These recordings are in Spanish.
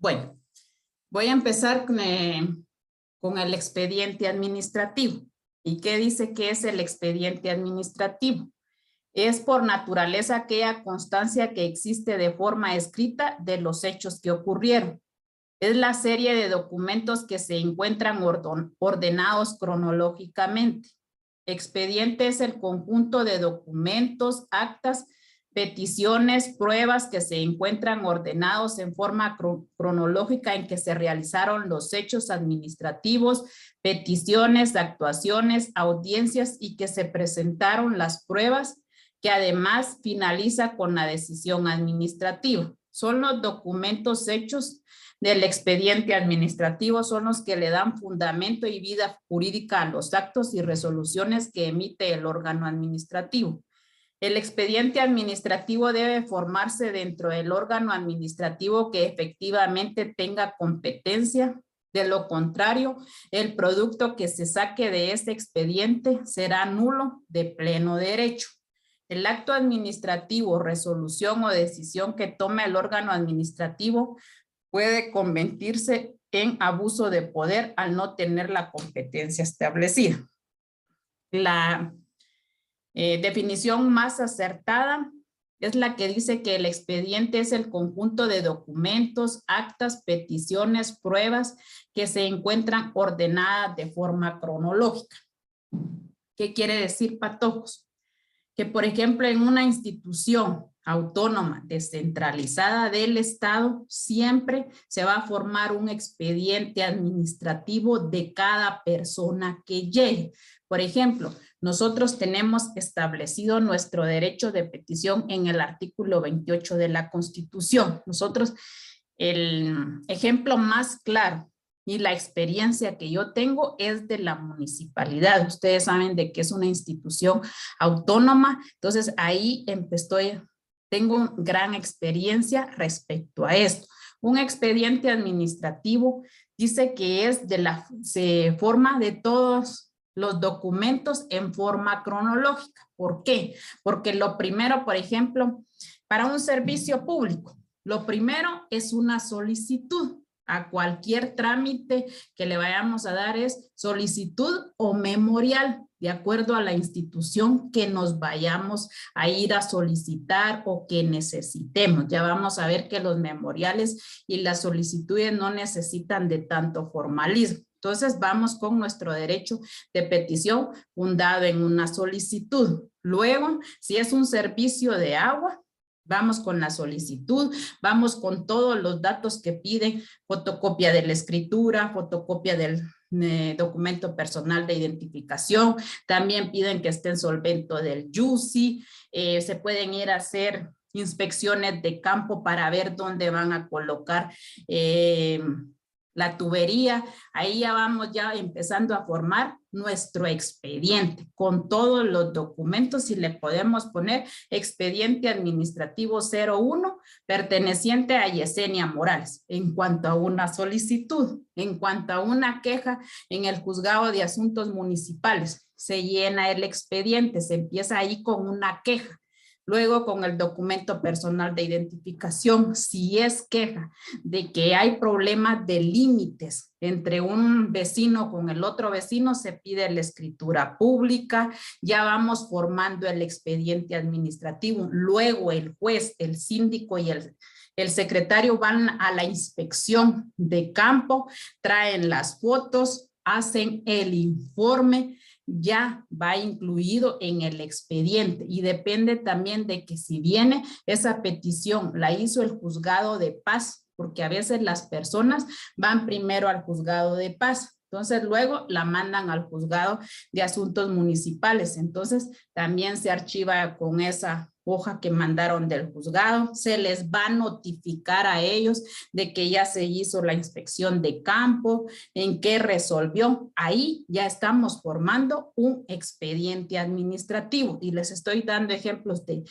Bueno, voy a empezar con el expediente administrativo. ¿Y qué dice que es el expediente administrativo? Es por naturaleza aquella constancia que existe de forma escrita de los hechos que ocurrieron. Es la serie de documentos que se encuentran ordenados cronológicamente. Expediente es el conjunto de documentos, actas, peticiones, pruebas que se encuentran ordenados en forma cronológica en que se realizaron los hechos administrativos, peticiones, actuaciones, audiencias y que se presentaron las pruebas, que además finaliza con la decisión administrativa. Son los documentos hechos del expediente administrativo, son los que le dan fundamento y vida jurídica a los actos y resoluciones que emite el órgano administrativo. El expediente administrativo debe formarse dentro del órgano administrativo que efectivamente tenga competencia. De lo contrario, el producto que se saque de este expediente será nulo de pleno derecho. El acto administrativo, resolución o decisión que tome el órgano administrativo puede convertirse en abuso de poder al no tener la competencia establecida. La definición más acertada es la que dice que el expediente es el conjunto de documentos, actas, peticiones, pruebas que se encuentran ordenadas de forma cronológica. ¿Qué quiere decir, patojos? Que, por ejemplo, en una institución autónoma descentralizada del Estado, siempre se va a formar un expediente administrativo de cada persona que llegue. Por ejemplo, nosotros tenemos establecido nuestro derecho de petición en el artículo 28 de la Constitución. Nosotros, el ejemplo más claro y la experiencia que yo tengo es de la municipalidad. Ustedes saben de que es una institución autónoma, entonces ahí tengo gran experiencia respecto a esto. Un expediente administrativo dice que se forma de todos los documentos en forma cronológica. ¿Por qué? Porque lo primero, por ejemplo, para un servicio público, lo primero es una solicitud. A cualquier trámite que le vayamos a dar es solicitud o memorial, de acuerdo a la institución que nos vayamos a ir a solicitar o que necesitemos. Ya vamos a ver que los memoriales y las solicitudes no necesitan de tanto formalismo. Entonces vamos con nuestro derecho de petición fundado en una solicitud. Luego, si es un servicio de agua, vamos con la solicitud, vamos con todos los datos que piden, fotocopia de la escritura, fotocopia del documento personal de identificación, también piden que esté en solvento del YUSI, se pueden ir a hacer inspecciones de campo para ver dónde van a colocar la tubería. Ahí ya vamos empezando a formar nuestro expediente con todos los documentos y le podemos poner expediente administrativo 01 perteneciente a Yesenia Morales en cuanto a una solicitud, en cuanto a una queja en el juzgado de asuntos municipales. Se llena el expediente, se empieza ahí con una queja. Luego con el documento personal de identificación, si es queja de que hay problemas de límites entre un vecino con el otro vecino, se pide la escritura pública, ya vamos formando el expediente administrativo. Luego el juez, el síndico y el secretario van a la inspección de campo, traen las fotos, hacen el informe, ya va incluido en el expediente y depende también de que si viene esa petición, la hizo el juzgado de paz, porque a veces las personas van primero al juzgado de paz, entonces luego la mandan al juzgado de asuntos municipales, entonces también se archiva con esa hoja que mandaron del juzgado, se les va a notificar a ellos de que ya se hizo la inspección de campo, en qué resolvió. Ahí ya estamos formando un expediente administrativo y les estoy dando ejemplos de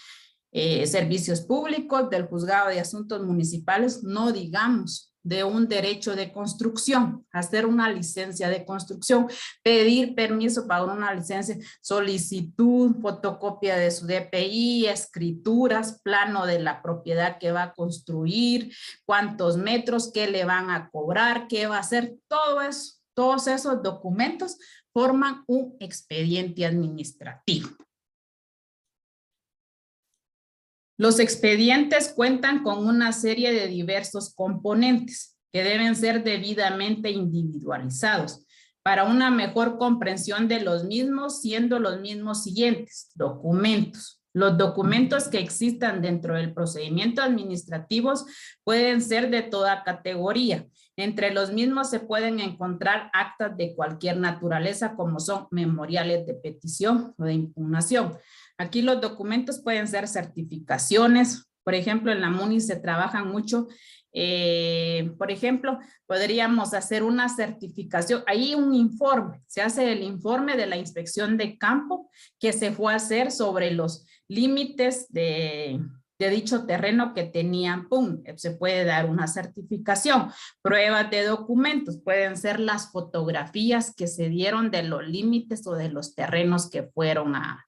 servicios públicos, del juzgado de asuntos municipales, no digamos de un derecho de construcción, hacer una licencia de construcción, pedir permiso para una licencia, solicitud, fotocopia de su DPI, escrituras, plano de la propiedad que va a construir, cuántos metros, qué le van a cobrar, qué va a hacer, todo eso, todos esos documentos forman un expediente administrativo. Los expedientes cuentan con una serie de diversos componentes que deben ser debidamente individualizados para una mejor comprensión de los mismos, siendo los mismos siguientes: documentos. Los documentos que existan dentro del procedimiento administrativo pueden ser de toda categoría. Entre los mismos se pueden encontrar actas de cualquier naturaleza, como son memoriales de petición o de impugnación. Aquí los documentos pueden ser certificaciones. Por ejemplo, en la MUNI se trabajan mucho. Por ejemplo, podríamos hacer una certificación. Ahí un informe. Se hace el informe de la inspección de campo que se fue a hacer sobre los límites de dicho terreno que tenían. ¡Pum! Se puede dar una certificación. Pruebas de documentos. Pueden ser las fotografías que se dieron de los límites o de los terrenos que fueron a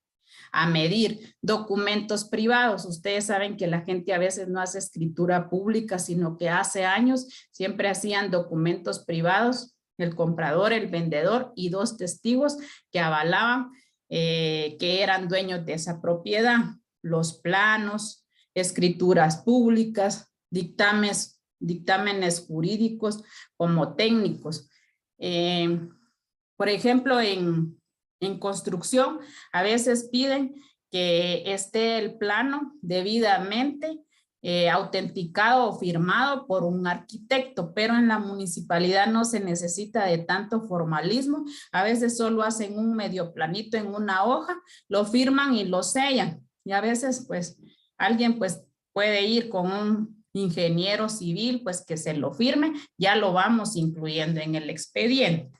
medir. Documentos privados. Ustedes saben que la gente a veces no hace escritura pública, sino que hace años siempre hacían documentos privados, el comprador, el vendedor y 2 testigos que avalaban que eran dueños de esa propiedad. Los planos, escrituras públicas, dictámenes jurídicos como técnicos. Por ejemplo, en construcción, a veces piden que esté el plano debidamente autenticado o firmado por un arquitecto, pero en la municipalidad no se necesita de tanto formalismo. A veces solo hacen un medio planito en una hoja, lo firman y lo sellan. Y a veces, pues, alguien pues puede ir con un ingeniero civil, pues que se lo firme, ya lo vamos incluyendo en el expediente.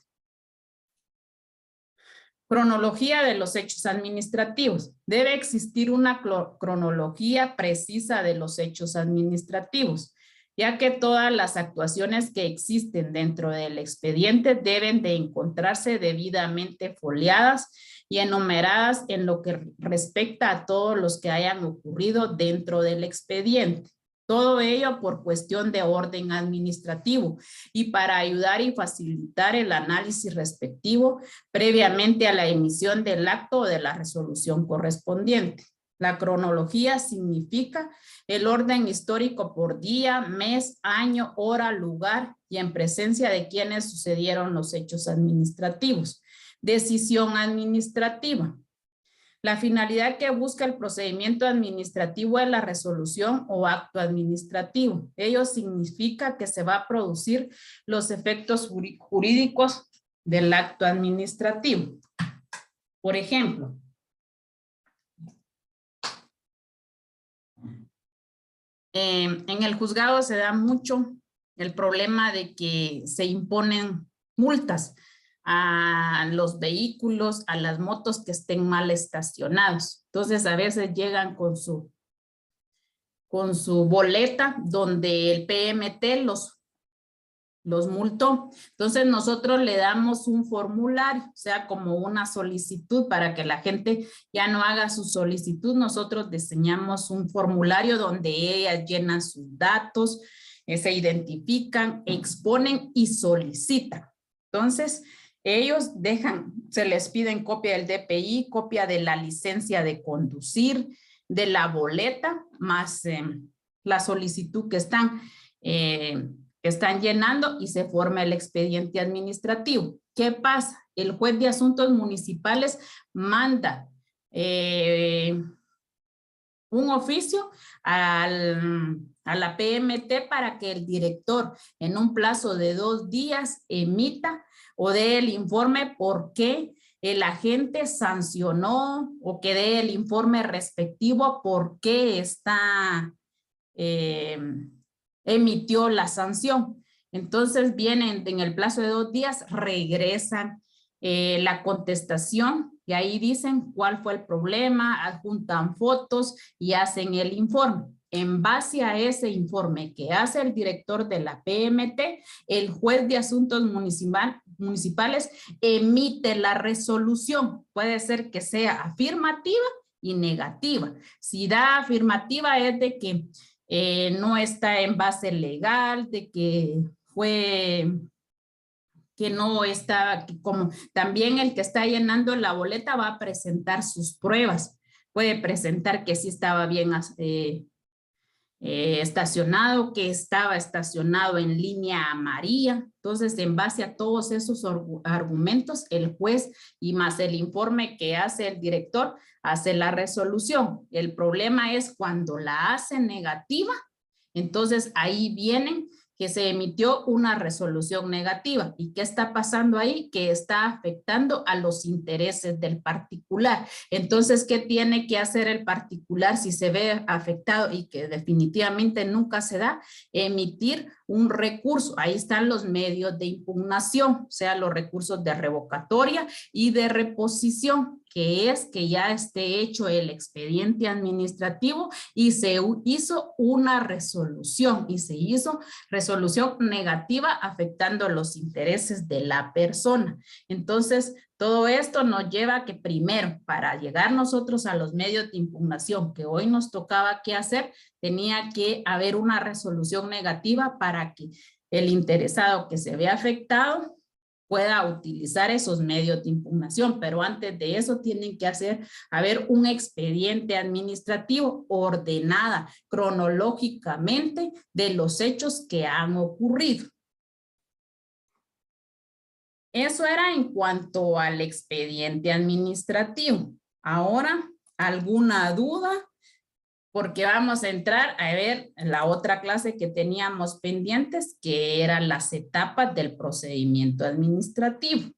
Cronología de los hechos administrativos. Debe existir una cronología precisa de los hechos administrativos, ya que todas las actuaciones que existen dentro del expediente deben de encontrarse debidamente foliadas y enumeradas en lo que respecta a todos los que hayan ocurrido dentro del expediente. Todo ello por cuestión de orden administrativo y para ayudar y facilitar el análisis respectivo previamente a la emisión del acto o de la resolución correspondiente. La cronología significa el orden histórico por día, mes, año, hora, lugar y en presencia de quienes sucedieron los hechos administrativos. Decisión administrativa. La finalidad que busca el procedimiento administrativo es la resolución o acto administrativo. Ello significa que se va a producir los efectos jurídicos del acto administrativo. Por ejemplo, en el juzgado se da mucho el problema de que se imponen multas a los vehículos, a las motos que estén mal estacionados. Entonces a veces llegan con su boleta donde el PMT los multó. Entonces nosotros le damos un formulario, o sea, como una solicitud para que la gente ya no haga su solicitud. Nosotros diseñamos un formulario donde ellas llenan sus datos, se identifican, exponen y solicitan. Entonces, ellos se les piden copia del DPI, copia de la licencia de conducir, de la boleta, más la solicitud que están llenando y se forma el expediente administrativo. ¿Qué pasa? El juez de asuntos municipales manda un oficio a la PMT para que el director en un plazo de 2 días emita o dé el informe por qué el agente sancionó o que dé el informe respectivo por qué emitió la sanción. Entonces vienen en el plazo de 2 días, regresan la contestación y ahí dicen cuál fue el problema, adjuntan fotos y hacen el informe. en base a ese informe que hace el director de la PMT, el juez de asuntos municipales emite la resolución. Puede ser que sea afirmativa y negativa. Si da afirmativa es de que no está en base legal, de que no está, como también el que está llenando la boleta va a presentar sus pruebas. Puede presentar que sí estaba bien estacionado, que estaba estacionado en línea amarilla. Entonces, en base a todos esos argumentos, el juez y más el informe que hace el director, hace la resolución. El problema es cuando la hace negativa, entonces ahí vienen que se emitió una resolución negativa. ¿Y qué está pasando ahí? Que está afectando a los intereses del particular. Entonces, ¿qué tiene que hacer el particular si se ve afectado y que definitivamente nunca se da? Emitir un recurso. Ahí están los medios de impugnación, o sea, los recursos de revocatoria y de reposición, que es que ya esté hecho el expediente administrativo y se hizo una resolución y se hizo resolución negativa afectando los intereses de la persona. Entonces, todo esto nos lleva a que primero, para llegar nosotros a los medios de impugnación que hoy nos tocaba qué hacer, tenía que haber una resolución negativa para que el interesado que se ve afectado pueda utilizar esos medios de impugnación, pero antes de eso tienen que haber un expediente administrativo ordenada cronológicamente de los hechos que han ocurrido. Eso era en cuanto al expediente administrativo. Ahora, ¿alguna duda? Porque vamos a entrar a ver la otra clase que teníamos pendientes, que eran las etapas del procedimiento administrativo.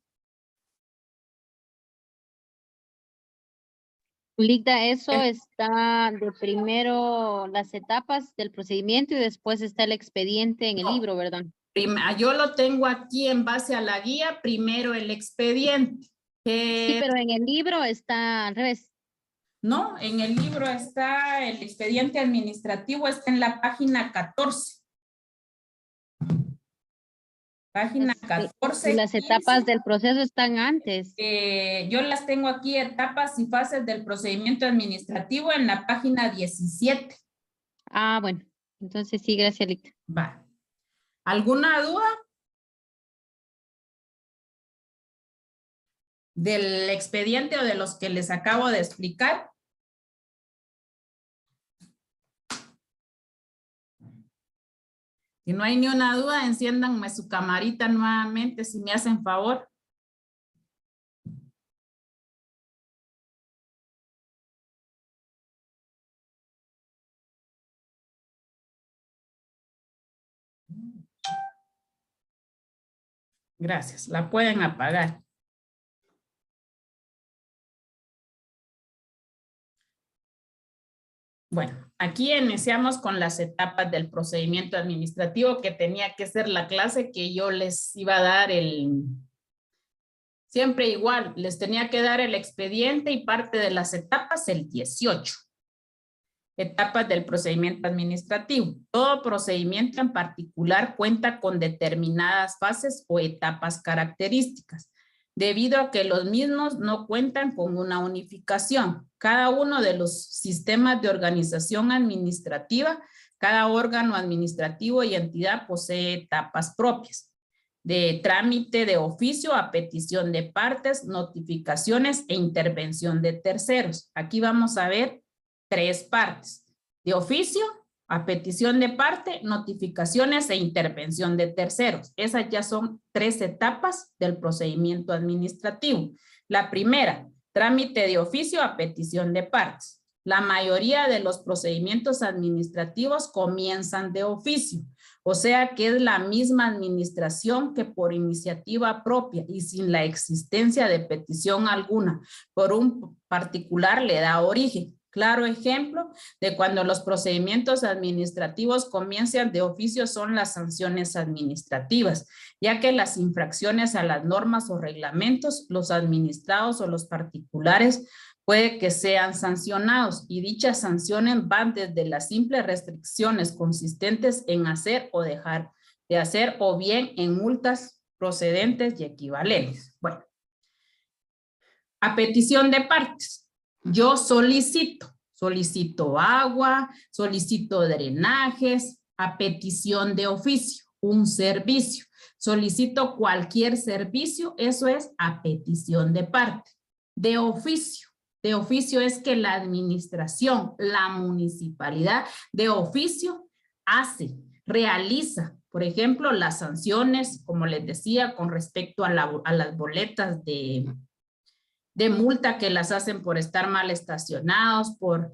Ligda, eso está de primero las etapas del procedimiento y después está el expediente en el libro, ¿verdad? Yo lo tengo aquí en base a la guía, primero el expediente. Sí, pero en el libro está al revés. No, en el libro está el expediente administrativo, está en la página 14. Página 14. Y las 15. etapas del proceso están antes. Yo las tengo aquí, etapas y fases del procedimiento administrativo en la página 17. Ah, bueno. Entonces sí, gracias, Ligda. Va. ¿Alguna duda? ¿Del expediente o de los que les acabo de explicar? Si no hay ni una duda, enciéndanme su camarita nuevamente si me hacen favor. Gracias, la pueden apagar. Bueno, aquí iniciamos con las etapas del procedimiento administrativo, que tenía que ser la clase que yo les iba a dar siempre igual, les tenía que dar el expediente y parte de las etapas el 18. Etapas del procedimiento administrativo. Todo procedimiento en particular cuenta con determinadas fases o etapas características, debido a que los mismos no cuentan con una unificación. Cada uno de los sistemas de organización administrativa, cada órgano administrativo y entidad posee etapas propias, de trámite de oficio a petición de partes, notificaciones e intervención de terceros. Aquí vamos a ver 3 partes: de oficio, a petición de parte, notificaciones e intervención de terceros. Esas ya son 3 etapas del procedimiento administrativo. La primera, trámite de oficio a petición de partes. La mayoría de los procedimientos administrativos comienzan de oficio, o sea que es la misma administración que por iniciativa propia y sin la existencia de petición alguna por un particular le da origen. Claro ejemplo de cuando los procedimientos administrativos comienzan de oficio son las sanciones administrativas, ya que las infracciones a las normas o reglamentos, los administrados o los particulares puede que sean sancionados y dichas sanciones van desde las simples restricciones consistentes en hacer o dejar de hacer o bien en multas procedentes y equivalentes. Bueno, a petición de partes, yo solicito agua, solicito drenajes, a petición de oficio, un servicio, solicito cualquier servicio, eso es a petición de parte. De oficio es que la administración, la municipalidad de oficio hace, realiza, por ejemplo, las sanciones, como les decía, con respecto a las boletas de multa que las hacen por estar mal estacionados, por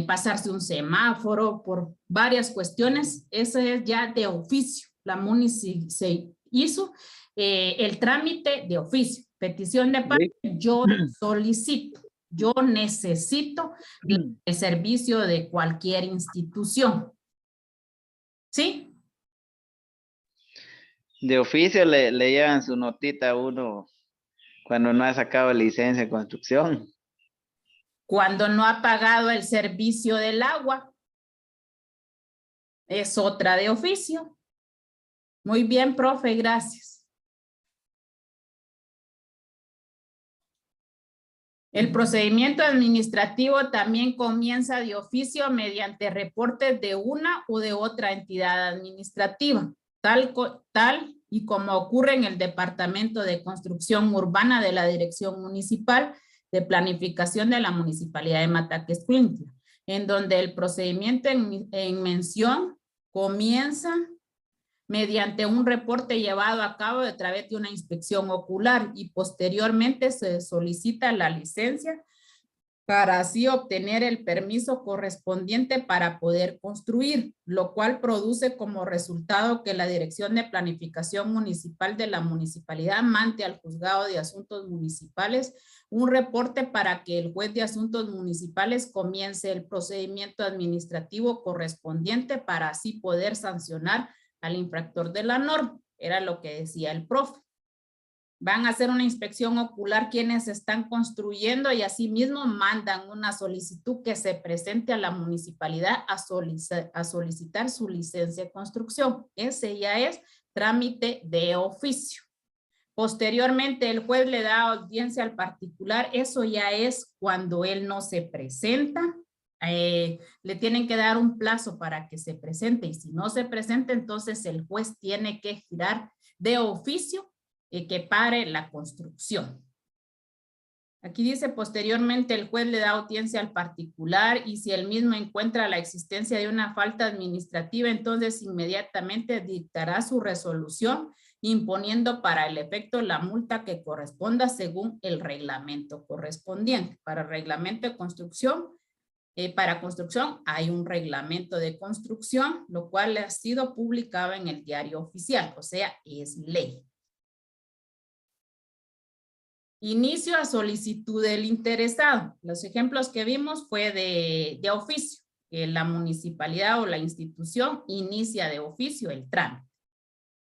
pasarse un semáforo, por varias cuestiones. Eso es ya de oficio. La MUNI se hizo el trámite de oficio. Petición de parte, yo solicito, yo necesito el servicio de cualquier institución. ¿Sí? De oficio le llevan su notita a uno cuando no ha sacado licencia de construcción. Cuando no ha pagado el servicio del agua. Es otra de oficio. Muy bien, profe, gracias. El procedimiento administrativo también comienza de oficio mediante reportes de una o de otra entidad administrativa, tal y como ocurre en el Departamento de Construcción Urbana de la Dirección Municipal de Planificación de la Municipalidad de Mataquescuintla, en donde el procedimiento en mención comienza mediante un reporte llevado a cabo a través de una inspección ocular y posteriormente se solicita la licencia para así obtener el permiso correspondiente para poder construir, lo cual produce como resultado que la Dirección de Planificación Municipal de la Municipalidad mande al Juzgado de Asuntos Municipales un reporte para que el juez de asuntos municipales comience el procedimiento administrativo correspondiente para así poder sancionar al infractor de la norma. Era lo que decía el profe. Van a hacer una inspección ocular quienes están construyendo y asimismo mandan una solicitud que se presente a la municipalidad a solicitar su licencia de construcción. Ese ya es trámite de oficio. Posteriormente el juez le da audiencia al particular. Eso ya es cuando él no se presenta. Le tienen que dar un plazo para que se presente y si no se presenta, entonces el juez tiene que girar de oficio que pare la construcción. Aquí dice posteriormente el juez le da audiencia al particular y si el mismo encuentra la existencia de una falta administrativa, entonces inmediatamente dictará su resolución imponiendo para el efecto la multa que corresponda según el reglamento correspondiente. Para el reglamento de construcción, para construcción hay un reglamento de construcción, lo cual ha sido publicado en el diario oficial, o sea, es ley. Inicio a solicitud del interesado. Los ejemplos que vimos fue de oficio, que la municipalidad o la institución inicia de oficio el trámite.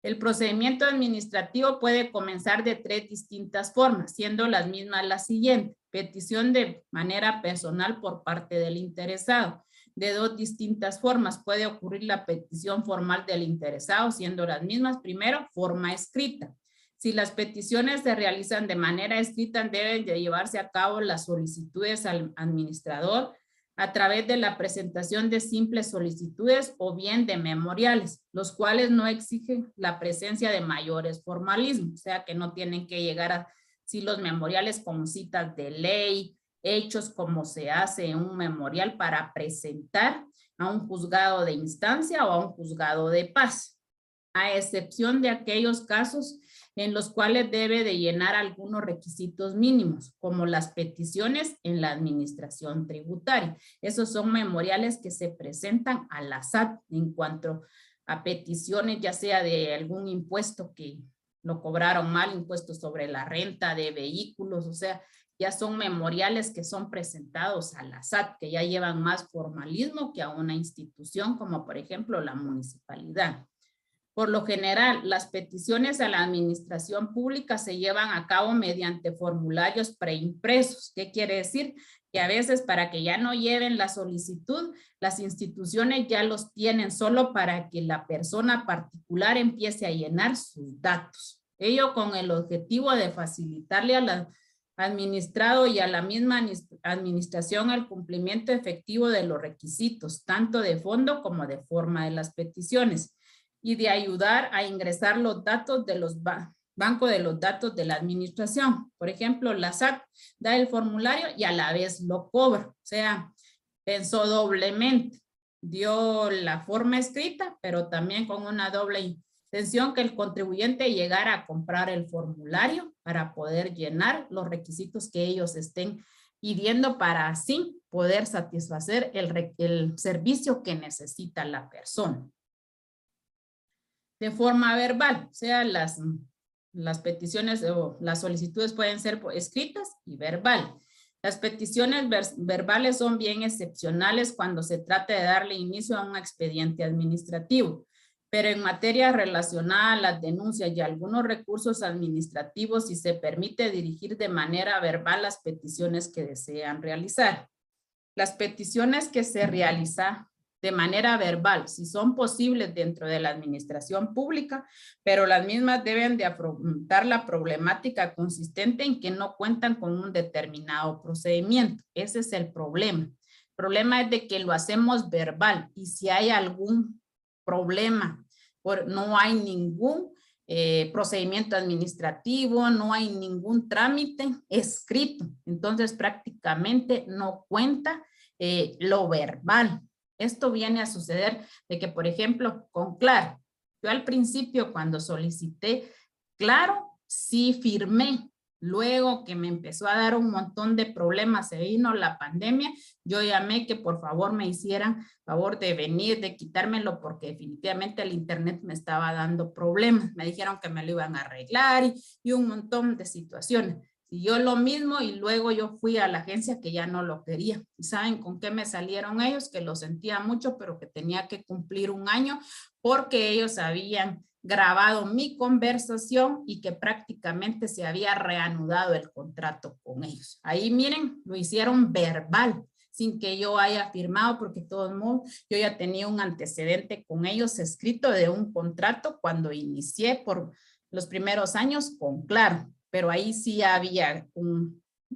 El procedimiento administrativo puede comenzar de 3 distintas formas, siendo las mismas las siguientes. Petición de manera personal por parte del interesado. De 2 distintas formas puede ocurrir la petición formal del interesado, siendo las mismas. Primero, forma escrita. Si las peticiones se realizan de manera escrita, deben de llevarse a cabo las solicitudes al administrador a través de la presentación de simples solicitudes o bien de memoriales, los cuales no exigen la presencia de mayores formalismos, o sea que no tienen que llegar a si los memoriales con citas de ley, hechos como se hace en un memorial para presentar a un juzgado de instancia o a un juzgado de paz, a excepción de aquellos casos en los cuales debe de llenar algunos requisitos mínimos, como las peticiones en la administración tributaria. Esos son memoriales que se presentan a la SAT en cuanto a peticiones, ya sea de algún impuesto que lo cobraron mal, impuestos sobre la renta de vehículos, o sea, ya son memoriales que son presentados a la SAT, que ya llevan más formalismo que a una institución como por ejemplo la municipalidad. Por lo general, las peticiones a la administración pública se llevan a cabo mediante formularios preimpresos. ¿Qué quiere decir? Que a veces para que ya no lleven la solicitud, las instituciones ya los tienen solo para que la persona particular empiece a llenar sus datos. Ello con el objetivo de facilitarle al administrado y a la misma administración el cumplimiento efectivo de los requisitos, tanto de fondo como de forma de las peticiones, y de ayudar a ingresar los datos de los bancos de los datos de la administración. Por ejemplo, la SAT da el formulario y a la vez lo cobra. O sea, pensó doblemente. Dio la forma escrita, pero también con una doble intención que el contribuyente llegara a comprar el formulario para poder llenar los requisitos que ellos estén pidiendo para así poder satisfacer el servicio que necesita la persona. De forma verbal, o sea, las peticiones o las solicitudes pueden ser escritas y verbal. Las peticiones verbales son bien excepcionales cuando se trata de darle inicio a un expediente administrativo, pero en materia relacionada a las denuncias y algunos recursos administrativos, si se permite dirigir de manera verbal las peticiones que desean realizar. Las peticiones que se realizan de manera verbal, si son posibles dentro de la administración pública, pero las mismas deben de afrontar la problemática consistente en que no cuentan con un determinado procedimiento. Ese es el problema. El problema es de que lo hacemos verbal y si hay algún problema, no hay ningún procedimiento administrativo, no hay ningún trámite escrito. Entonces prácticamente no cuenta lo verbal. Esto viene a suceder de que, por ejemplo, con Claro, yo al principio cuando solicité Claro, sí firmé. Luego que me empezó a dar un montón de problemas, se vino la pandemia, yo llamé que por favor me hicieran favor de venir, de quitármelo, porque definitivamente el internet me estaba dando problemas. Me dijeron que me lo iban a arreglar y un montón de situaciones. Y yo lo mismo y luego yo fui a la agencia que ya no lo quería. ¿Y saben con qué me salieron ellos? Que lo sentía mucho, pero que tenía que cumplir un año porque ellos habían grabado mi conversación y que prácticamente se había reanudado el contrato con ellos. Ahí miren, lo hicieron verbal, sin que yo haya firmado, porque de todos modos yo ya tenía un antecedente con ellos escrito de un contrato cuando inicié por los primeros años con Claro. Pero ahí sí había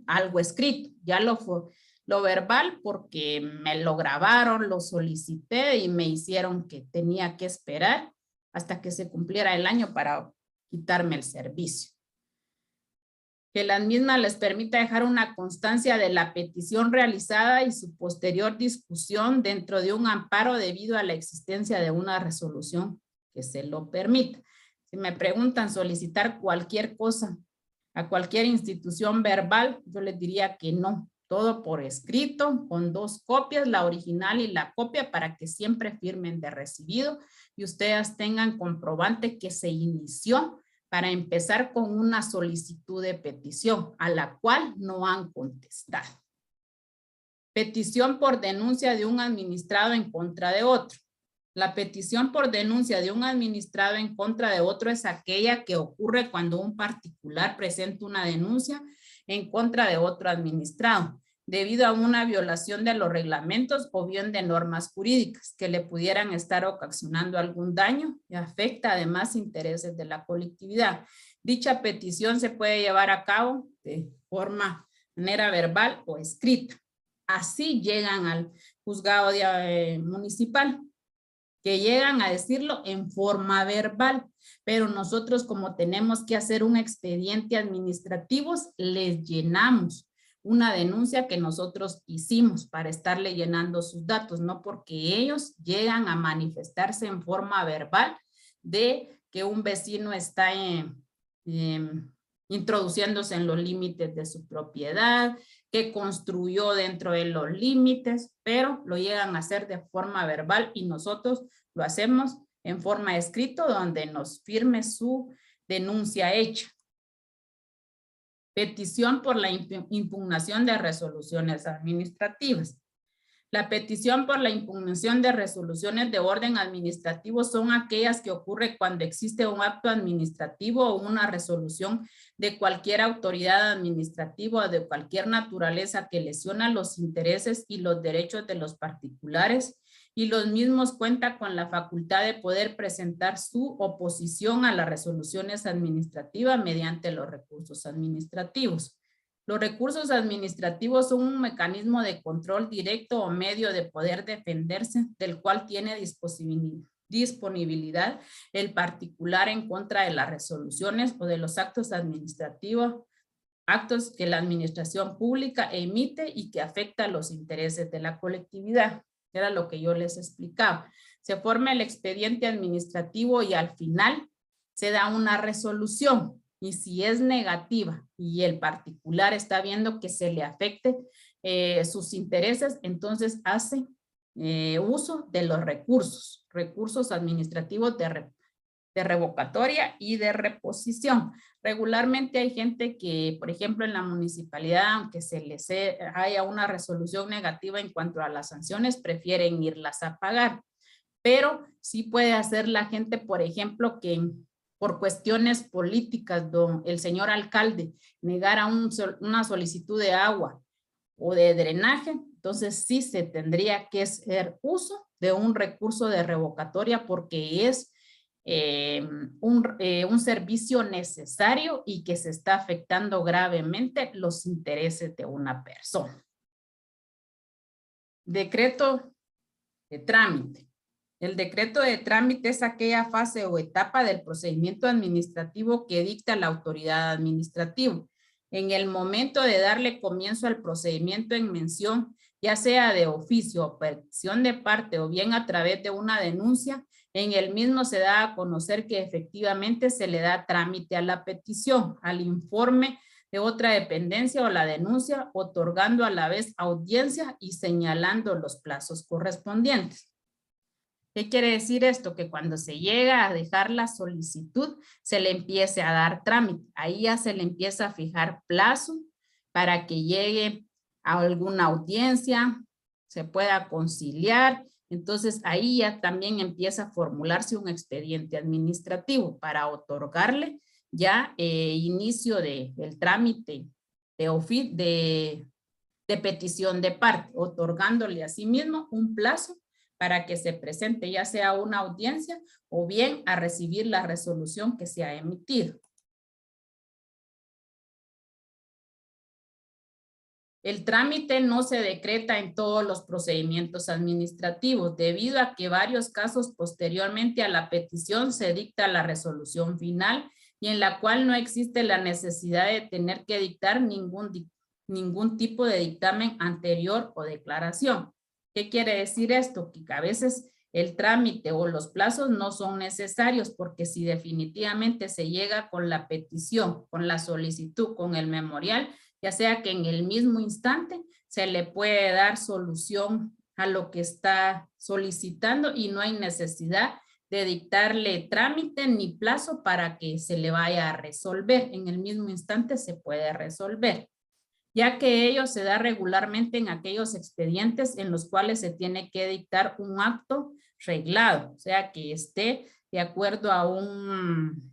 algo escrito, ya lo verbal porque me lo grabaron, lo solicité y me hicieron que tenía que esperar hasta que se cumpliera el año para quitarme el servicio. Que la misma les permita dejar una constancia de la petición realizada y su posterior discusión dentro de un amparo debido a la existencia de una resolución que se lo permita. Si me preguntan solicitar cualquier cosa a cualquier institución verbal, yo les diría que no, todo por escrito, con 2 copias, la original y la copia, para que siempre firmen de recibido y ustedes tengan comprobante que se inició para empezar con una solicitud de petición a la cual no han contestado. Petición por denuncia de un administrado en contra de otro. La petición por denuncia de un administrado en contra de otro es aquella que ocurre cuando un particular presenta una denuncia en contra de otro administrado, debido a una violación de los reglamentos o bien de normas jurídicas que le pudieran estar ocasionando algún daño y afecta además intereses de la colectividad. Dicha petición se puede llevar a cabo de manera verbal o escrita. Así llegan al juzgado municipal, que llegan a decirlo en forma verbal, pero nosotros como tenemos que hacer un expediente administrativo, les llenamos una denuncia que nosotros hicimos para estarle llenando sus datos, no porque ellos llegan a manifestarse en forma verbal de que un vecino está introduciéndose en los límites de su propiedad, que construyó dentro de los límites, pero lo llegan a hacer de forma verbal y nosotros lo hacemos en forma escrita donde nos firme su denuncia hecha. Petición por la impugnación de resoluciones administrativas. La petición por la impugnación de resoluciones de orden administrativo son aquellas que ocurren cuando existe un acto administrativo o una resolución de cualquier autoridad administrativa o de cualquier naturaleza que lesiona los intereses y los derechos de los particulares, y los mismos cuentan con la facultad de poder presentar su oposición a las resoluciones administrativas mediante los recursos administrativos. Los recursos administrativos son un mecanismo de control directo o medio de poder defenderse, del cual tiene disponibilidad el particular en contra de las resoluciones o de los actos administrativos, actos que la administración pública emite y que afecta los intereses de la colectividad. Era lo que yo les explicaba. Se forma el expediente administrativo y al final se da una resolución. Y si es negativa y el particular está viendo que se le afecte sus intereses, entonces hace uso de los recursos administrativos de revocatoria y de reposición. Regularmente hay gente que, por ejemplo, en la municipalidad, aunque haya una resolución negativa en cuanto a las sanciones, prefieren irlas a pagar. Pero sí puede hacer la gente, por ejemplo, que por cuestiones políticas, el señor alcalde negara una solicitud de agua o de drenaje, entonces sí se tendría que hacer uso de un recurso de revocatoria porque es un servicio necesario y que se está afectando gravemente los intereses de una persona. Decreto de trámite. El decreto de trámite es aquella fase o etapa del procedimiento administrativo que dicta la autoridad administrativa. En el momento de darle comienzo al procedimiento en mención, ya sea de oficio o petición de parte o bien a través de una denuncia, en el mismo se da a conocer que efectivamente se le da trámite a la petición, al informe de otra dependencia o la denuncia, otorgando a la vez audiencia y señalando los plazos correspondientes. ¿Qué quiere decir esto? Que cuando se llega a dejar la solicitud, se le empiece a dar trámite. Ahí ya se le empieza a fijar plazo para que llegue a alguna audiencia, se pueda conciliar. Entonces ahí ya también empieza a formularse un expediente administrativo para otorgarle ya inicio del trámite de petición de parte, otorgándole a sí mismo un plazo para que se presente ya sea una audiencia o bien a recibir la resolución que se ha emitido. El trámite no se decreta en todos los procedimientos administrativos, debido a que varios casos posteriormente a la petición se dicta la resolución final y en la cual no existe la necesidad de tener que dictar ningún tipo de dictamen anterior o declaración. ¿Qué quiere decir esto? Que a veces el trámite o los plazos no son necesarios porque si definitivamente se llega con la petición, con la solicitud, con el memorial, ya sea que en el mismo instante se le puede dar solución a lo que está solicitando y no hay necesidad de dictarle trámite ni plazo para que se le vaya a resolver. En el mismo instante se puede resolver, ya que ello se da regularmente en aquellos expedientes en los cuales se tiene que dictar un acto reglado, o sea, que esté de acuerdo a un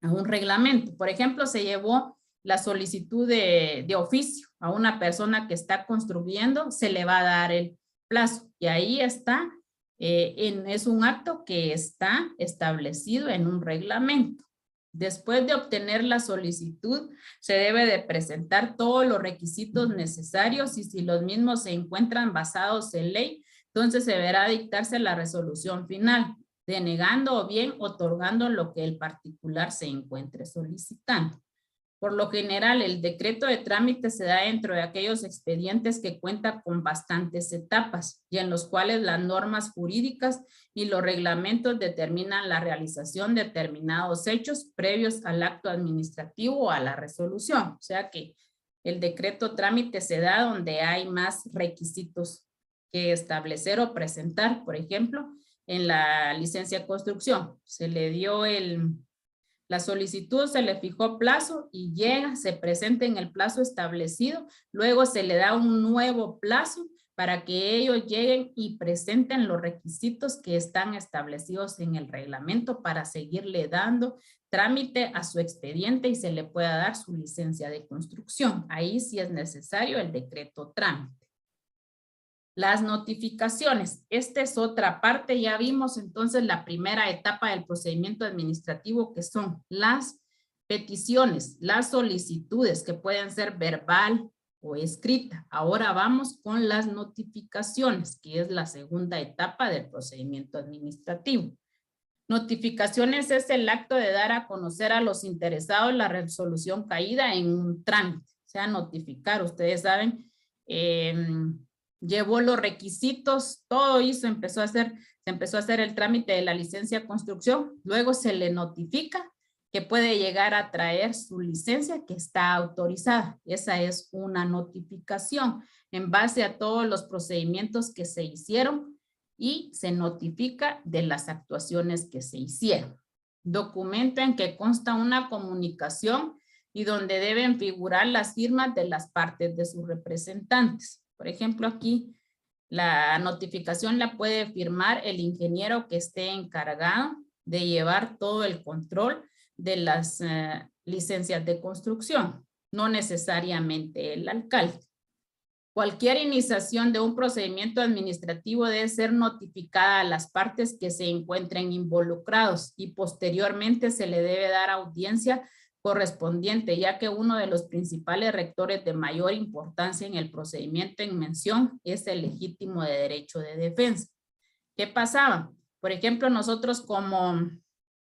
reglamento. Por ejemplo, se llevó la solicitud de oficio a una persona que está construyendo, se le va a dar el plazo y ahí está, es un acto que está establecido en un reglamento. Después de obtener la solicitud, se debe de presentar todos los requisitos necesarios y si los mismos se encuentran basados en ley, entonces se deberá dictarse la resolución final, denegando o bien otorgando lo que el particular se encuentre solicitando. Por lo general, el decreto de trámite se da dentro de aquellos expedientes que cuentan con bastantes etapas y en los cuales las normas jurídicas y los reglamentos determinan la realización de determinados hechos previos al acto administrativo o a la resolución. O sea que el decreto trámite se da donde hay más requisitos que establecer o presentar. Por ejemplo, en la licencia de construcción se le dio la solicitud, se le fijó plazo y llega, se presenta en el plazo establecido, luego se le da un nuevo plazo para que ellos lleguen y presenten los requisitos que están establecidos en el reglamento para seguirle dando trámite a su expediente y se le pueda dar su licencia de construcción. Ahí sí es necesario el decreto trámite. Las notificaciones, esta es otra parte, ya vimos entonces la primera etapa del procedimiento administrativo que son las peticiones, las solicitudes que pueden ser verbal o escrita. Ahora vamos con las notificaciones, que es la segunda etapa del procedimiento administrativo. Notificaciones es el acto de dar a conocer a los interesados la resolución caída en un trámite, o sea, notificar, ustedes saben, llevó los requisitos, todo hizo, se empezó a hacer el trámite de la licencia de construcción, luego se le notifica que puede llegar a traer su licencia que está autorizada. Esa es una notificación en base a todos los procedimientos que se hicieron y se notifica de las actuaciones que se hicieron. Documento en que consta una comunicación y donde deben figurar las firmas de las partes de sus representantes. Por ejemplo, aquí la notificación la puede firmar el ingeniero que esté encargado de llevar todo el control de las licencias de construcción, no necesariamente el alcalde. Cualquier iniciación de un procedimiento administrativo debe ser notificada a las partes que se encuentren involucrados y posteriormente se le debe dar audiencia correspondiente, ya que uno de los principales rectores de mayor importancia en el procedimiento en mención es el legítimo de derecho de defensa. ¿Qué pasaba? Por ejemplo, nosotros como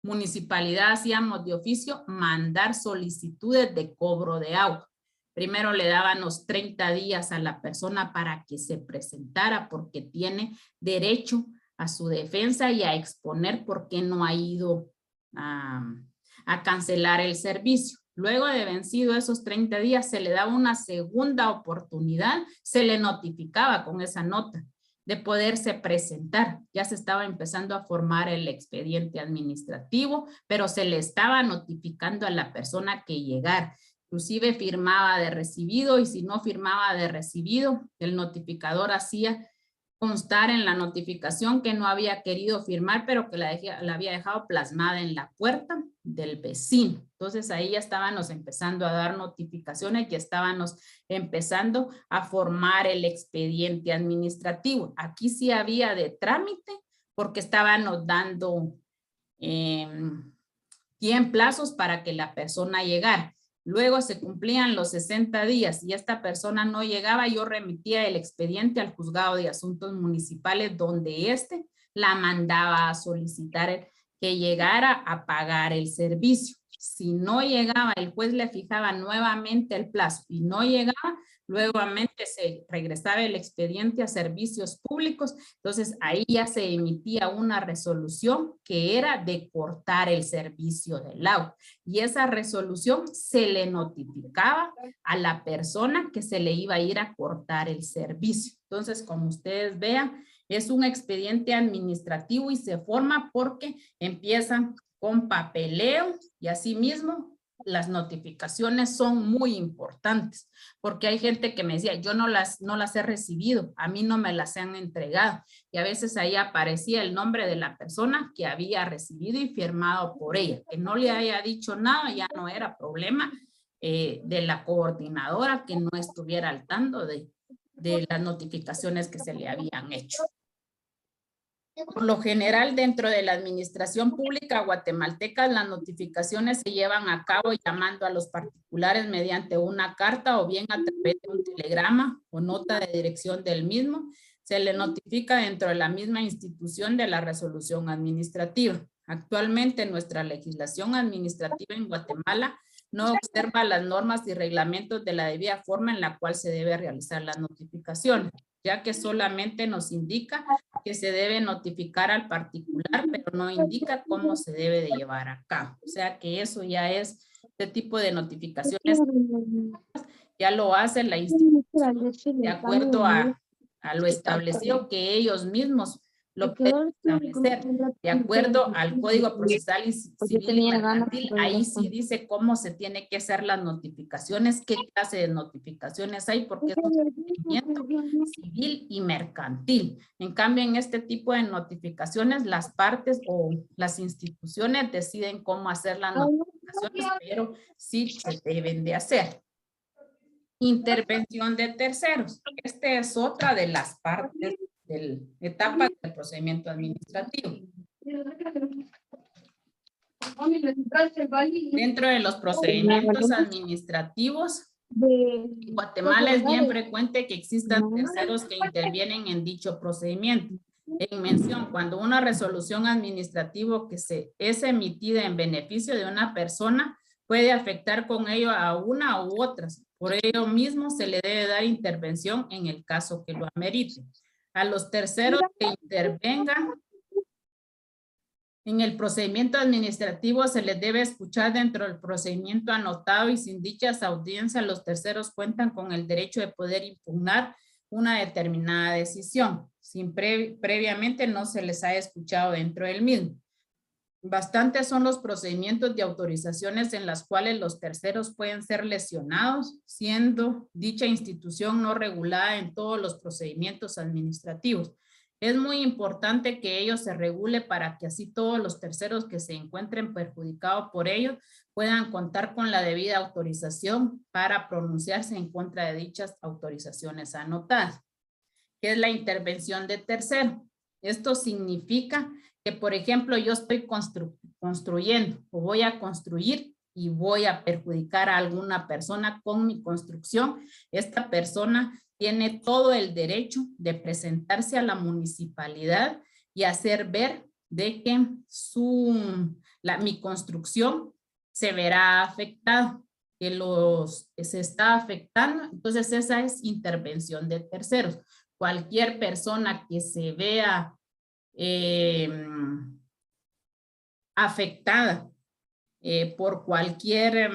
municipalidad hacíamos de oficio mandar solicitudes de cobro de agua. Primero le dábamos 30 días a la persona para que se presentara porque tiene derecho a su defensa y a exponer por qué no ha ido a cancelar el servicio. Luego de vencido esos 30 días se le daba una segunda oportunidad, se le notificaba con esa nota de poderse presentar. Ya se estaba empezando a formar el expediente administrativo, pero se le estaba notificando a la persona que llegara. Inclusive firmaba de recibido y si no firmaba de recibido, el notificador hacía constar en la notificación que no había querido firmar, pero que la había dejado plasmada en la puerta del vecino. Entonces ahí ya estábamos empezando a dar notificaciones, ya estábamos empezando a formar el expediente administrativo. Aquí sí había de trámite porque estábamos dando plazos para que la persona llegara. Luego se cumplían los 60 días y esta persona no llegaba, yo remitía el expediente al juzgado de asuntos municipales donde éste la mandaba a solicitar que llegara a pagar el servicio. Si no llegaba, el juez le fijaba nuevamente el plazo y no llegaba, nuevamente se regresaba el expediente a servicios públicos. Entonces ahí ya se emitía una resolución que era de cortar el servicio del agua. Y esa resolución se le notificaba a la persona que se le iba a ir a cortar el servicio. Entonces, como ustedes vean, es un expediente administrativo y se forma porque empiezan con papeleo y asimismo las notificaciones son muy importantes porque hay gente que me decía, yo no las he recibido, a mí no me las han entregado y a veces ahí aparecía el nombre de la persona que había recibido y firmado por ella, que no le haya dicho nada, ya no era problema de la coordinadora que no estuviera al tanto de las notificaciones que se le habían hecho. Por lo general, dentro de la administración pública guatemalteca, las notificaciones se llevan a cabo llamando a los particulares mediante una carta o bien a través de un telegrama o nota de dirección del mismo. Se le notifica dentro de la misma institución de la resolución administrativa. Actualmente, nuestra legislación administrativa en Guatemala no observa las normas y reglamentos de la debida forma en la cual se debe realizar las notificaciones, ya que solamente nos indica que se debe notificar al particular, pero no indica cómo se debe de llevar a cabo. O sea que eso ya es este tipo de notificaciones, ya lo hace la institución de acuerdo a lo establecido que ellos mismos lo puede establecer de acuerdo al Código Procesal Civil y Mercantil. Ahí sí dice cómo se tiene que hacer las notificaciones, qué clase de notificaciones hay, porque es un procedimiento civil y mercantil. En cambio, en este tipo de notificaciones, las partes o las instituciones deciden cómo hacer las notificaciones, pero sí se deben de hacer. Intervención de terceros. Esta es otra de las partes de etapas del procedimiento administrativo. Dentro de los procedimientos administrativos, en Guatemala es bien frecuente que existan terceros que intervienen en dicho procedimiento. En mención, cuando una resolución administrativa que es emitida en beneficio de una persona puede afectar con ello a una u otras. Por ello mismo se le debe dar intervención en el caso que lo amerite. A los terceros que intervengan en el procedimiento administrativo se les debe escuchar dentro del procedimiento anotado y sin dichas audiencias los terceros cuentan con el derecho de poder impugnar una determinada decisión, sin previamente no se les ha escuchado dentro del mismo. Bastantes son los procedimientos de autorizaciones en las cuales los terceros pueden ser lesionados, siendo dicha institución no regulada en todos los procedimientos administrativos. Es muy importante que ello se regule para que así todos los terceros que se encuentren perjudicados por ello puedan contar con la debida autorización para pronunciarse en contra de dichas autorizaciones anotadas. ¿Qué es la intervención de tercero? Esto significa que, por ejemplo, yo estoy construyendo o voy a construir y voy a perjudicar a alguna persona con mi construcción. Esta persona tiene todo el derecho de presentarse a la municipalidad y hacer ver de que mi construcción se verá afectada, que se está afectando. Entonces esa es intervención de terceros. Cualquier persona que se vea afectada por cualquier,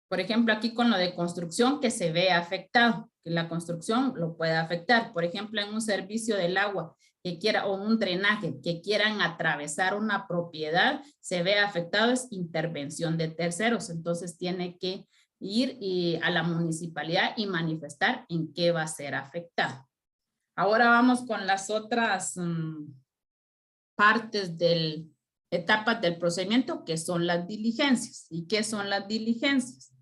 por ejemplo, aquí con lo de construcción, que se vea afectado, que la construcción lo pueda afectar. Por ejemplo, en un servicio del agua que quiera, o un drenaje, que quieran atravesar una propiedad, se ve afectado, es intervención de terceros. Entonces tiene que ir a la municipalidad y manifestar en qué va a ser afectado. Ahora vamos con las otras partes etapas del procedimiento, que son las diligencias. ¿Y qué son las diligencias?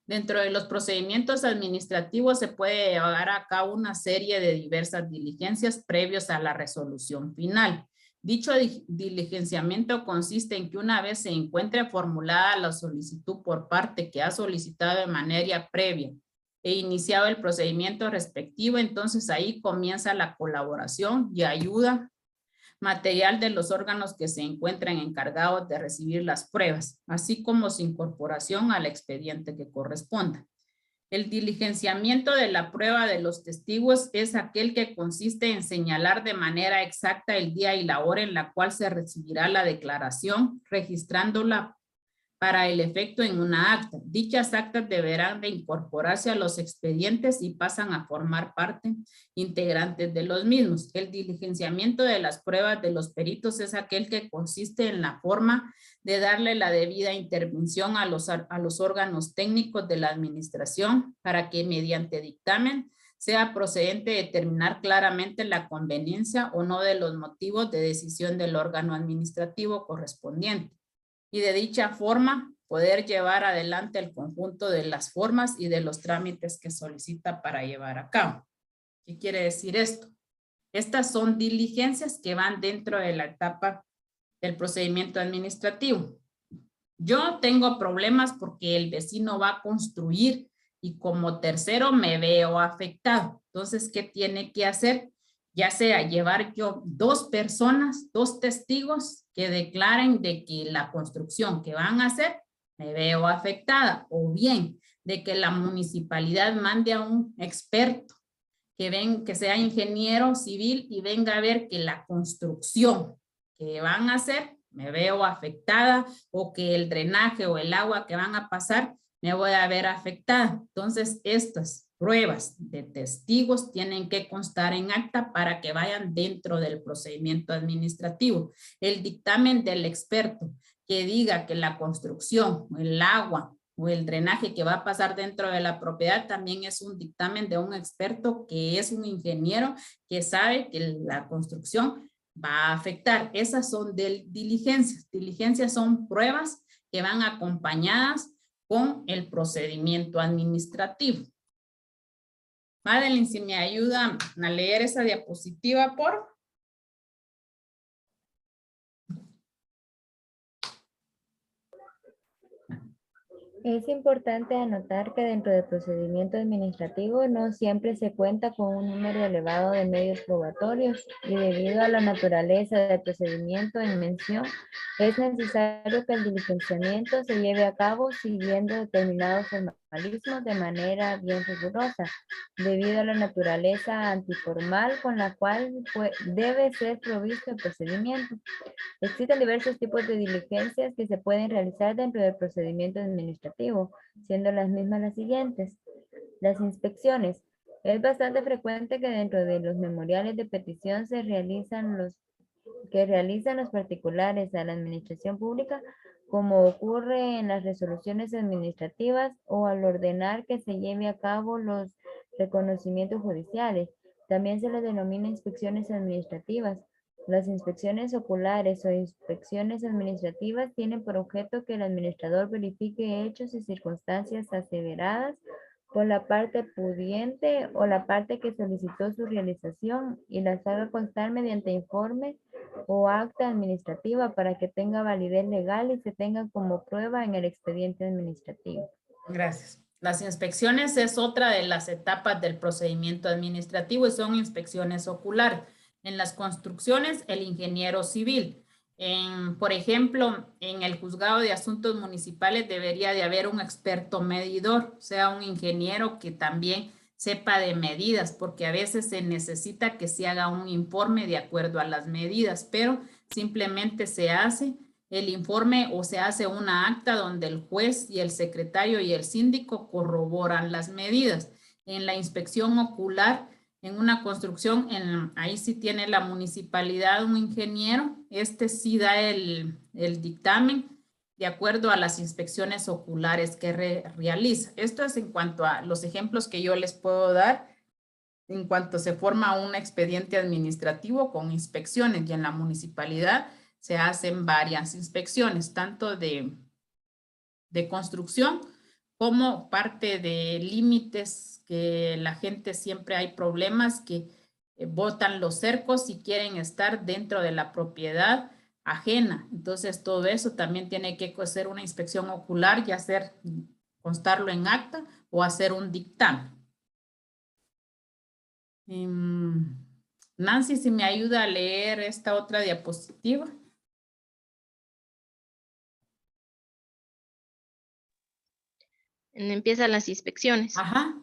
Dentro de los procedimientos administrativos se puede llevar a cabo una serie de diversas diligencias previos a la resolución final. Dicho diligenciamiento consiste en que una vez se encuentre formulada la solicitud por parte que ha solicitado de manera previa e iniciado el procedimiento respectivo, entonces ahí comienza la colaboración y ayuda material de los órganos que se encuentran encargados de recibir las pruebas, así como su incorporación al expediente que corresponda. El diligenciamiento de la prueba de los testigos es aquel que consiste en señalar de manera exacta el día y la hora en la cual se recibirá la declaración, registrándola para el efecto en una acta. Dichas actas deberán de incorporarse a los expedientes y pasan a formar parte integrantes de los mismos. El diligenciamiento de las pruebas de los peritos es aquel que consiste en la forma de darle la debida intervención a los órganos técnicos de la administración para que mediante dictamen sea procedente determinar claramente la conveniencia o no de los motivos de decisión del órgano administrativo correspondiente. Y de dicha forma poder llevar adelante el conjunto de las formas y de los trámites que solicita para llevar a cabo. ¿Qué quiere decir esto? Estas son diligencias que van dentro de la etapa del procedimiento administrativo. Yo tengo problemas porque el vecino va a construir y como tercero me veo afectado. Entonces, ¿qué tiene que hacer? Ya sea llevar yo 2 personas, 2 testigos que declaren de que la construcción que van a hacer me veo afectada, o bien de que la municipalidad mande a un experto que sea ingeniero civil y venga a ver que la construcción que van a hacer me veo afectada, o que el drenaje o el agua que van a pasar me voy a ver afectada. Entonces, estas pruebas de testigos tienen que constar en acta para que vayan dentro del procedimiento administrativo. El dictamen del experto que diga que la construcción, el agua o el drenaje que va a pasar dentro de la propiedad también es un dictamen de un experto que es un ingeniero que sabe que la construcción va a afectar. Esas son diligencias. Diligencias son pruebas que van acompañadas con el procedimiento administrativo. Madeline, si me ayuda a leer esa diapositiva, por. Es importante anotar que dentro del procedimiento administrativo no siempre se cuenta con un número elevado de medios probatorios y debido a la naturaleza del procedimiento en mención, es necesario que el diligenciamiento se lleve a cabo siguiendo determinados formalismos de manera bien rigurosa, debido a la naturaleza antiformal con la cual debe ser provisto el procedimiento. Existen diversos tipos de diligencias que se pueden realizar dentro del procedimiento administrativo, siendo las mismas las siguientes. Las inspecciones. Es bastante frecuente que dentro de los memoriales de petición se realizan los particulares a la administración pública, como ocurre en las resoluciones administrativas o al ordenar que se lleve a cabo los reconocimientos judiciales. También se les denomina inspecciones administrativas. Las inspecciones oculares o inspecciones administrativas tienen por objeto que el administrador verifique hechos y circunstancias aseveradas por la parte pudiente o la parte que solicitó su realización y las haga constar mediante informe o acta administrativa para que tenga validez legal y se tenga como prueba en el expediente administrativo. Gracias. Las inspecciones es otra de las etapas del procedimiento administrativo y son inspecciones oculares. En las construcciones, el ingeniero civil. Por ejemplo, en el juzgado de asuntos municipales debería de haber un experto medidor, o sea, un ingeniero que también sepa de medidas, porque a veces se necesita que se haga un informe de acuerdo a las medidas, pero simplemente se hace el informe o se hace una acta donde el juez y el secretario y el síndico corroboran las medidas. En la inspección ocular, en una construcción, ahí sí tiene la municipalidad un ingeniero, sí da el dictamen de acuerdo a las inspecciones oculares que realiza. Esto es en cuanto a los ejemplos que yo les puedo dar en cuanto se forma un expediente administrativo con inspecciones, y en la municipalidad se hacen varias inspecciones, tanto de construcción como parte de límites, que la gente siempre hay problemas que botan los cercos y quieren estar dentro de la propiedad ajena. Entonces todo eso también tiene que hacer una inspección ocular y constarlo en acta o hacer un dictamen. Nancy, si me ayuda a leer esta otra diapositiva. Empiezan las inspecciones. Ajá.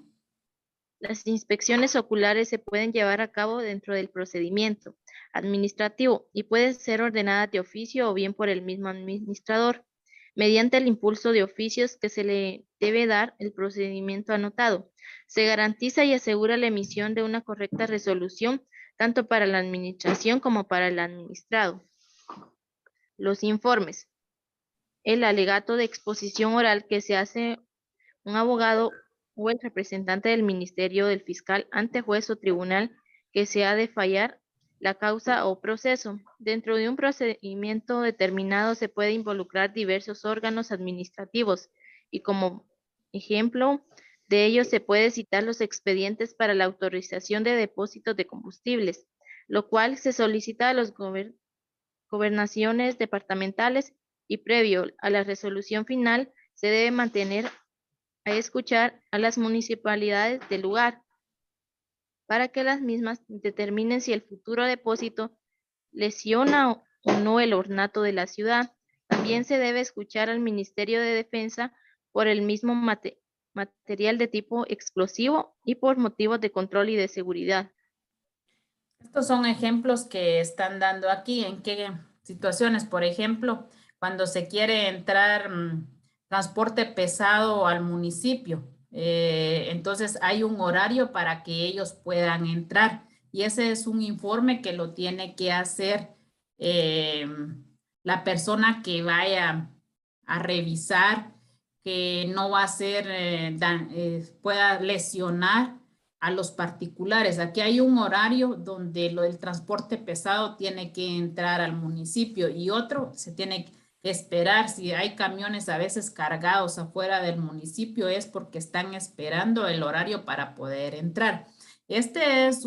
Las inspecciones oculares se pueden llevar a cabo dentro del procedimiento administrativo y pueden ser ordenadas de oficio o bien por el mismo administrador, mediante el impulso de oficios que se le debe dar el procedimiento anotado. Se garantiza y asegura la emisión de una correcta resolución tanto para la administración como para el administrado. Los informes. El alegato de exposición oral que se hace un abogado o el representante del ministerio del fiscal ante juez o tribunal que se ha de fallar la causa o proceso. Dentro de un procedimiento determinado se puede involucrar diversos órganos administrativos y como ejemplo de ellos se puede citar los expedientes para la autorización de depósitos de combustibles, lo cual se solicita a las gobernaciones departamentales y previo a la resolución final se debe mantener a escuchar a las municipalidades del lugar para que las mismas determinen si el futuro depósito lesiona o no el ornato de la ciudad. También se debe escuchar al Ministerio de Defensa por el mismo material de tipo explosivo y por motivos de control y de seguridad. Estos son ejemplos que están dando aquí. ¿En qué situaciones? Por ejemplo, cuando se quiere entrar transporte pesado al municipio, Entonces hay un horario para que ellos puedan entrar. Y ese es un informe que lo tiene que hacer la persona que vaya a revisar, que no va a ser, pueda lesionar a los particulares. Aquí hay un horario donde lo del transporte pesado tiene que entrar al municipio y otro se tiene que esperar. Si hay camiones a veces cargados afuera del municipio es porque están esperando el horario para poder entrar. Este es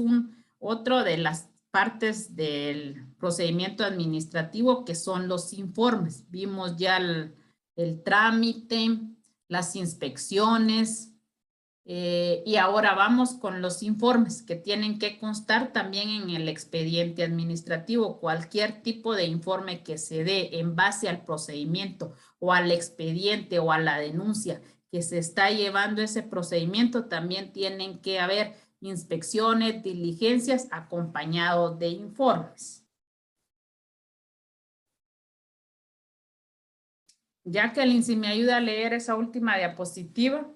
otro de las partes del procedimiento administrativo que son los informes. Vimos ya el trámite, las inspecciones, y ahora vamos con los informes que tienen que constar también en el expediente administrativo. Cualquier tipo de informe que se dé en base al procedimiento o al expediente o a la denuncia que se está llevando ese procedimiento, también tienen que haber inspecciones, diligencias acompañados de informes. Jacqueline, si me ayuda a leer esa última diapositiva.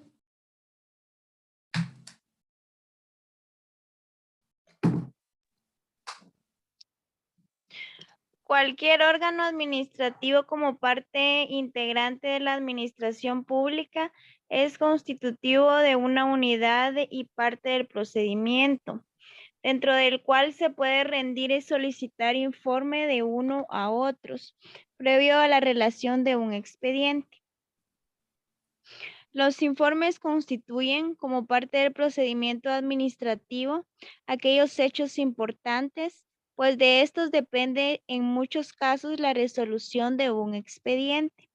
Cualquier órgano administrativo como parte integrante de la administración pública es constitutivo de una unidad y parte del procedimiento, dentro del cual se puede rendir y solicitar informe de uno a otros, previo a la relación de un expediente. Los informes constituyen, como parte del procedimiento administrativo, aquellos hechos importantes, pues de estos depende en muchos casos la resolución de un expediente.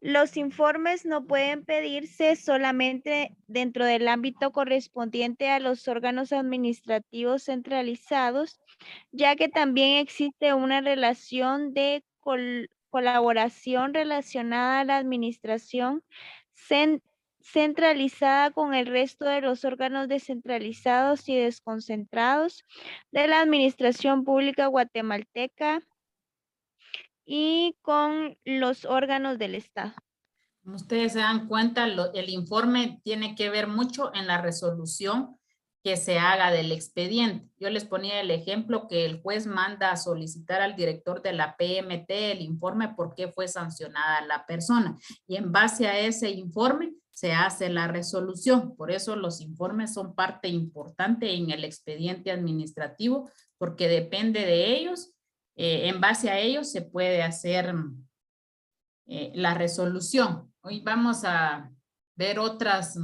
Los informes no pueden pedirse solamente dentro del ámbito correspondiente a los órganos administrativos centralizados, ya que también existe una relación de colaboración relacionada a la administración centralizada con el resto de los órganos descentralizados y desconcentrados de la administración pública guatemalteca y con los órganos del Estado. Como ustedes se dan cuenta, el informe tiene que ver mucho en la resolución que se haga del expediente. Yo les ponía el ejemplo que el juez manda a solicitar al director de la PMT el informe por qué fue sancionada la persona. Y en base a ese informe se hace la resolución. Por eso los informes son parte importante en el expediente administrativo, porque depende de ellos. En base a ellos se puede hacer la resolución. Hoy vamos a ver otras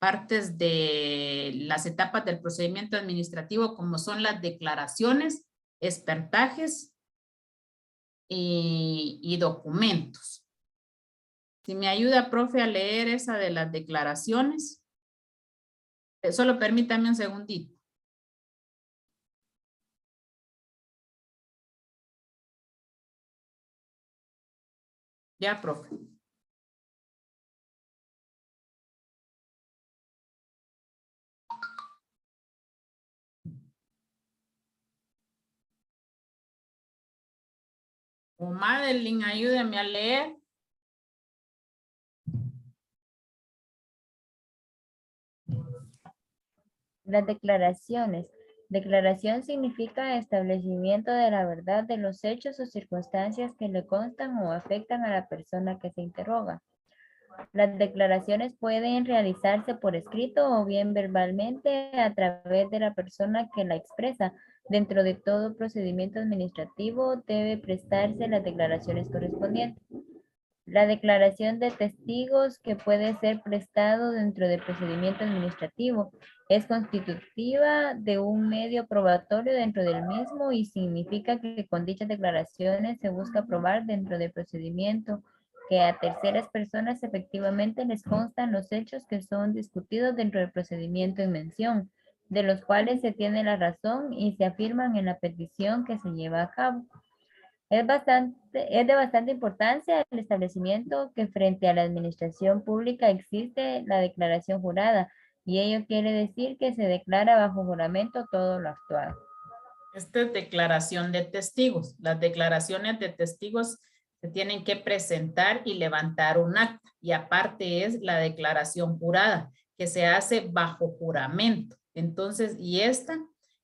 partes de las etapas del procedimiento administrativo, como son las declaraciones, expertajes y documentos. Si me ayuda, profe, a leer esa de las declaraciones. Solo permítame un segundito. Ya, profe. O Madeline, ayúdame a leer. Las declaraciones. Declaración significa establecimiento de la verdad de los hechos o circunstancias que le constan o afectan a la persona que se interroga. Las declaraciones pueden realizarse por escrito o bien verbalmente a través de la persona que la expresa. Dentro de todo procedimiento administrativo debe prestarse las declaraciones correspondientes. La declaración de testigos que puede ser prestado dentro del procedimiento administrativo es constitutiva de un medio probatorio dentro del mismo y significa que con dichas declaraciones se busca probar dentro del procedimiento que a terceras personas efectivamente les constan los hechos que son discutidos dentro del procedimiento en mención, de los cuales se tiene la razón y se afirman en la petición que se lleva a cabo. Es de bastante importancia el establecimiento que frente a la administración pública existe la declaración jurada, y ello quiere decir que se declara bajo juramento todo lo actuado. Esta es declaración de testigos. Las declaraciones de testigos Se tienen que presentar y levantar un acta. Y aparte es la declaración jurada, que se hace bajo juramento. Entonces, y esta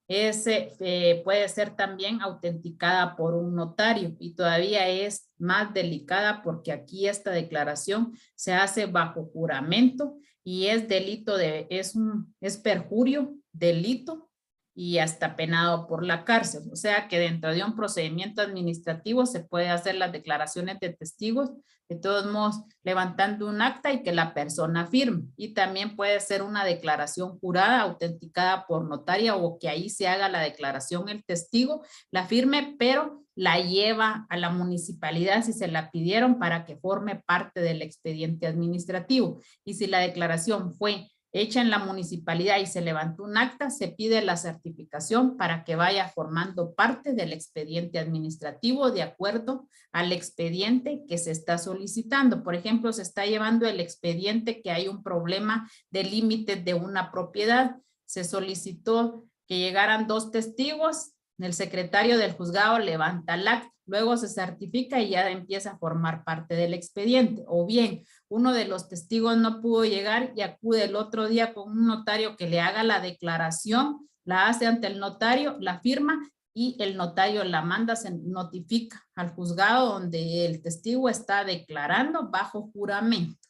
puede ser también autenticada por un notario y todavía es más delicada porque aquí esta declaración se hace bajo juramento y es delito es perjurio, delito y hasta penado por la cárcel. O sea que dentro de un procedimiento administrativo se puede hacer las declaraciones de testigos, de todos modos levantando un acta y que la persona firme. Y también puede ser una declaración jurada, autenticada por notaria o que ahí se haga la declaración el testigo, la firme, pero la lleva a la municipalidad si se la pidieron para que forme parte del expediente administrativo. Y si la declaración fue hecha en la municipalidad y se levantó un acta, se pide la certificación para que vaya formando parte del expediente administrativo de acuerdo al expediente que se está solicitando. Por ejemplo, se está llevando el expediente que hay un problema de límites de una propiedad. Se solicitó que llegaran 2 testigos, el secretario del juzgado levanta el acta, luego se certifica y ya empieza a formar parte del expediente. O bien, uno de los testigos no pudo llegar y acude el otro día con un notario que le haga la declaración, la hace ante el notario, la firma y el notario la manda, se notifica al juzgado donde el testigo está declarando bajo juramento.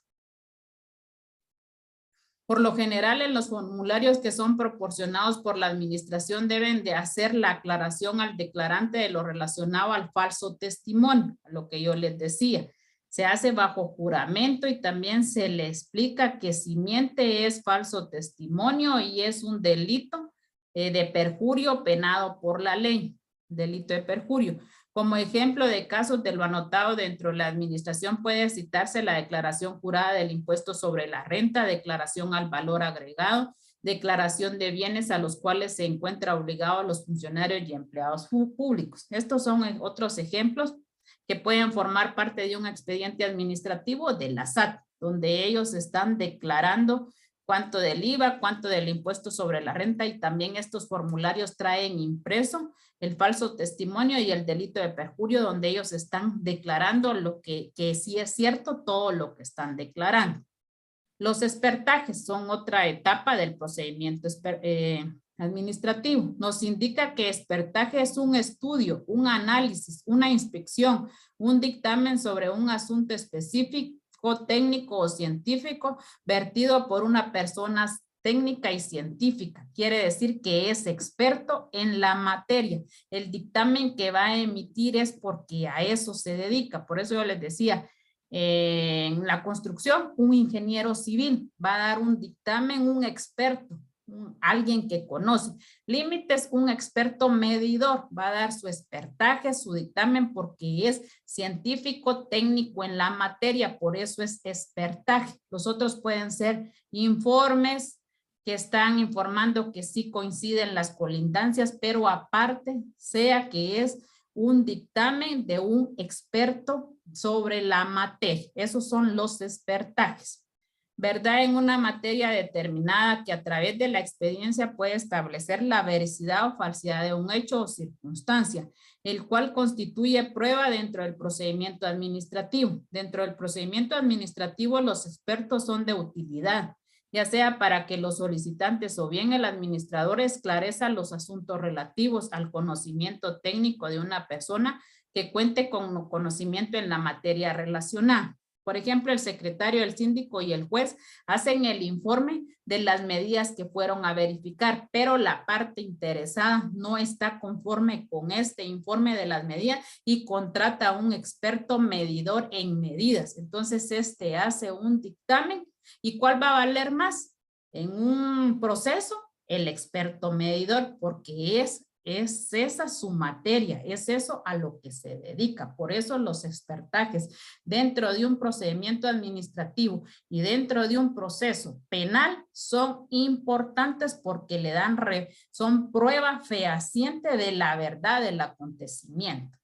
Por lo general, en los formularios que son proporcionados por la administración deben de hacer la aclaración al declarante de lo relacionado al falso testimonio, a lo que yo les decía. Se hace bajo juramento y también se le explica que si miente es falso testimonio y es un delito de perjurio penado por la ley, delito de perjurio. Como ejemplo de casos de lo anotado dentro de la administración puede citarse la declaración jurada del impuesto sobre la renta, declaración al valor agregado, declaración de bienes a los cuales se encuentra obligado a los funcionarios y empleados públicos. Estos son otros ejemplos que pueden formar parte de un expediente administrativo de la SAT, donde ellos están declarando cuánto del IVA, cuánto del impuesto sobre la renta y también estos formularios traen impreso el falso testimonio y el delito de perjurio donde ellos están declarando lo que sí es cierto, todo lo que están declarando. Los expertajes son otra etapa del procedimiento administrativo. Nos indica que expertaje es un estudio, un análisis, una inspección, un dictamen sobre un asunto específico, técnico o científico vertido por una persona técnica y científica. Quiere decir que es experto en la materia. El dictamen que va a emitir es porque a eso se dedica. Por eso yo les decía, en la construcción, un ingeniero civil va a dar un dictamen, un experto, alguien que conoce. Límites, un experto medidor va a dar su expertaje, su dictamen porque es científico técnico en la materia, por eso es expertaje. Los otros pueden ser informes que están informando que sí coinciden las colindancias, pero aparte sea que es un dictamen de un experto sobre la materia. Esos son los expertajes. ¿Verdad? En una materia determinada que a través de la experiencia puede establecer la veracidad o falsedad de un hecho o circunstancia, el cual constituye prueba dentro del procedimiento administrativo. Dentro del procedimiento administrativo, los expertos son de utilidad, ya sea para que los solicitantes o bien el administrador esclarezcan los asuntos relativos al conocimiento técnico de una persona que cuente con conocimiento en la materia relacionada. Por ejemplo, el secretario, el síndico y el juez hacen el informe de las medidas que fueron a verificar, pero la parte interesada no está conforme con este informe de las medidas y contrata a un experto medidor en medidas. Entonces, este hace un dictamen. ¿Y cuál va a valer más? En un proceso, el experto medidor, porque es esa su materia, es eso a lo que se dedica. Por eso los expertajes dentro de un procedimiento administrativo y dentro de un proceso penal son importantes porque le dan son prueba fehaciente de la verdad del acontecimiento.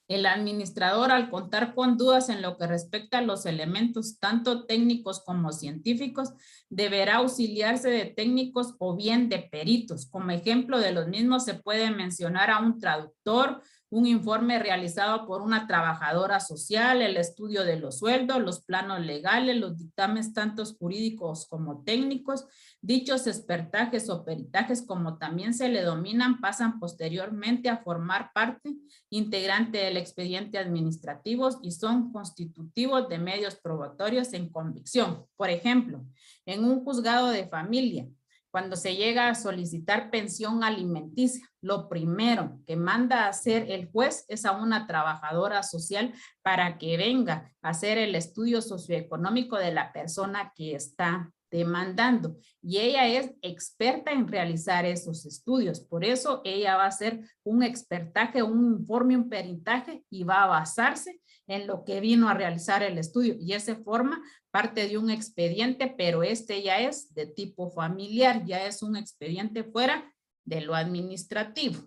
El administrador, al contar con dudas en lo que respecta a los elementos tanto técnicos como científicos, deberá auxiliarse de técnicos o bien de peritos. Como ejemplo de los mismos se puede mencionar a un traductor, un informe realizado por una trabajadora social, el estudio de los sueldos, los planos legales, los dictámenes tanto jurídicos como técnicos. Dichos expertajes o peritajes, como también se le denominan, pasan posteriormente a formar parte integrante del expediente administrativo y son constitutivos de medios probatorios en convicción. Por ejemplo, en un juzgado de familia, cuando se llega a solicitar pensión alimenticia, lo primero que manda a hacer el juez es a una trabajadora social para que venga a hacer el estudio socioeconómico de la persona que está demandando. Y ella es experta en realizar esos estudios. Por eso ella va a hacer un expertaje, un informe, un peritaje y va a basarse en lo que vino a realizar el estudio. Y ese forma parte de un expediente, pero este ya es de tipo familiar, ya es un expediente fuera de lo administrativo.